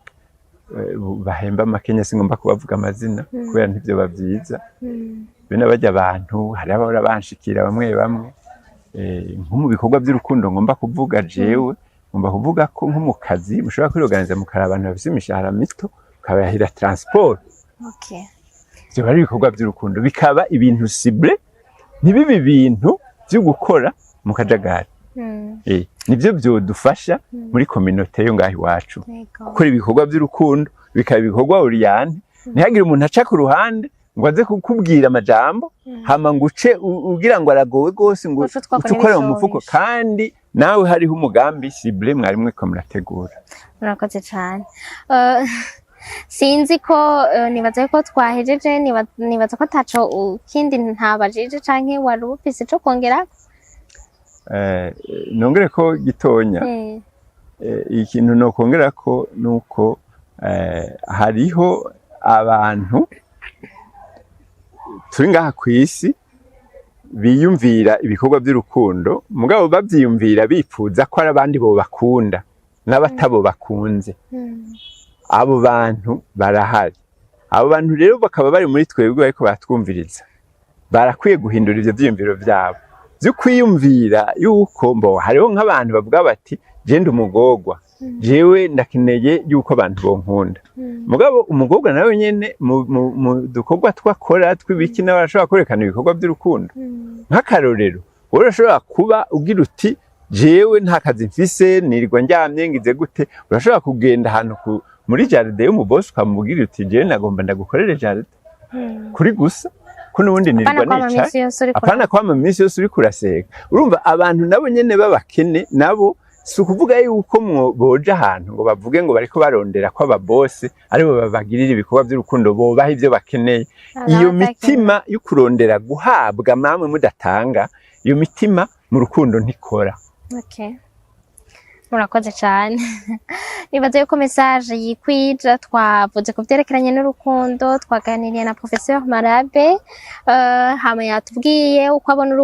bahemba makenya singomba kubavuga amazina kubera ntivyo bavyiza bene bajya abantu hari abahora banshikira bamwe nko mu bikorwa by'urukundo ngomba kuvuga jewe ngomba kuvuga ko nko mu kazi mushobora kwiroganiza mukara abantu bafise imishahara mito ukabahira transport byo bari ibikorwa by'urukundo bikaba ibintu cible ntibibi ibintu byo gukora mu kajagari nivyo byodufasha muri communauté yo ngahi wacu gukora ibikorwa by'urukundo bikaba ibikorwa uriyane ntihagire umuntu aca ku ruhande ngo aze kukubwira amajambo hama nguce ugira ngo aragowe gose ngo utukore mu mufuko kandi nawe hariho umugambi cible mwari mwe ko murategura murakoze cyane sinzi ko nibaza ko twahejeje nibaza ko taco kindi ntabajije canke wari ufise cyo kongera nongere ko gitonya ikintu no kongera ko nuko hariho abantu turi ngaha kwisi biyumvira ibikorwa by'urukundo mugabo bavyiyumvira bipfuza ko ari abandi bo bakunda n'abatabo bakunze abo bantu barahari abo bantu rero bakaba bari muri twebwe ariko batwumviriza barakwiye guhindura ivyo vyiyumviro vyabo byo kwiyumvira yuko mbo hariho nk'abantu bavuga bati je ndi umugogwa jewe ndakeneye yuko abantu bonkunda mugabo umugogwa nawe nyene mu dukorwa twakora twibiki n'abashobora kwerekana ibikorwa by'urukundo nk'akarorero urashobora kuba ugira uti jewe nta kazi mfise nirirwa ndyamye ngize gute urashobora kugenda ahantu muri jardin yo mu boss ukamubwira uti jewe nagomba ndagukorere jardin kuri gusa ko nubundi nirirwa nicaye apana kwama minsi yose uri kuraseka urumva abantu nabo nyene babakene nabo si ukuvuga yuko boja ahantu ngo bavuge ngo bariko barondera ko ababose aribo babagirira ibikorwa by'urukundo bobaha ivyo bakeneye iyo mitima yo kurondera guhabwa namwe mudatanga iyo mitima mu rukundo ntikora. Okay. Murakoze cyane. Nibaze yuko message yikwija twavuze ku byerekeranye n'urukundo twaganiriye na Professeur Marabe hama yatubwiye uko abona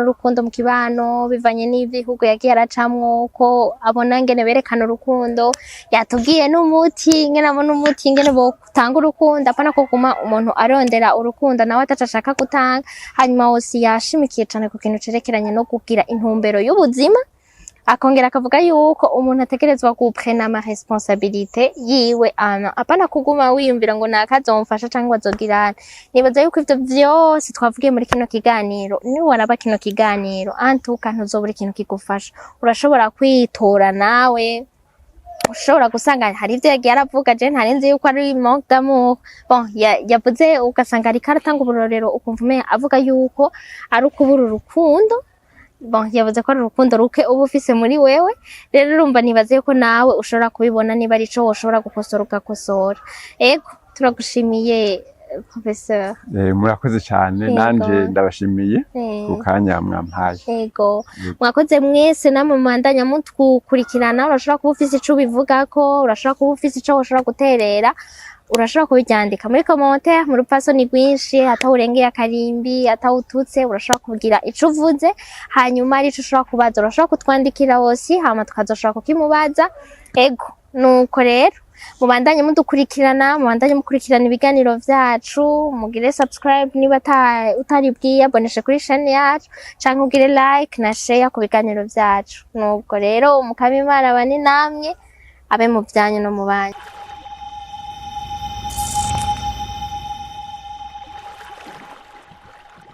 urukundo mu kibano bivanye n'ibihugu yagiye aracamwo ko abona ngene berekana urukundo yatubwiye n'umuti ngene abona umuti ngene bo kutanga urukundo apana ko kuma umuntu arondera urukundo nawe atacashaka gutanga hanyuma wose yashimikiye cyane ku kintu cerekeranye no kugira intumbero y'ubuzima akongera akavuga yuko umuntu ategerezwa guprena ama responsabilité yiwe apana kuguma wiyumvira ngo nakazomfasha cyangwa azogirana. Nibaza yuko ivyo vyose twavugiye muri kino kiganiro ni waraba kino kiganiro antuka ntuzobura ikintu kigufasha urashobora kwitora nawe ushobora gusanga hari ivyo yagiye aravuga je ntarenze yuko ari manque d'amour bon yavuze ugasanga ari karatanga uburorero ukumva avuga yuko ari ukubura urukundo bon yavuze ko ari urukundo ruke uba ufise muri wewe rero urumva nibaze ko nawe ushobora kubibona niba ari ico woshobora gukosora ugakosora. Ego turagushimiye Professeur. Murakoze cyane nanje ndabashimiye ku kanya mwampaye. Ego mwakoze mwese namwe mwandanya mutwukurikirana urashobora kuba ufise ico bivugako urashobora kuba ufise ico woshobora guterera urashobora kubyandika muri commentaire mu rupasoni rwinshi atawurengeye akarimbi atawututse urashobora kugira ico uvuze hanyuma ari ico ushobora kubaza urashobora kutwandikira hose hama tukazoshobora kukimubaza. Ego nuko rero mubandanye mukurikirana ibiganiro vyacu mugire subscribe niba utari bwiyaboneshe kuri chaîne yacu canke ugire like na share ku biganiro vyacu. Nuko rero mukama Imana bani namwe abe mu byanyu no mu banyu.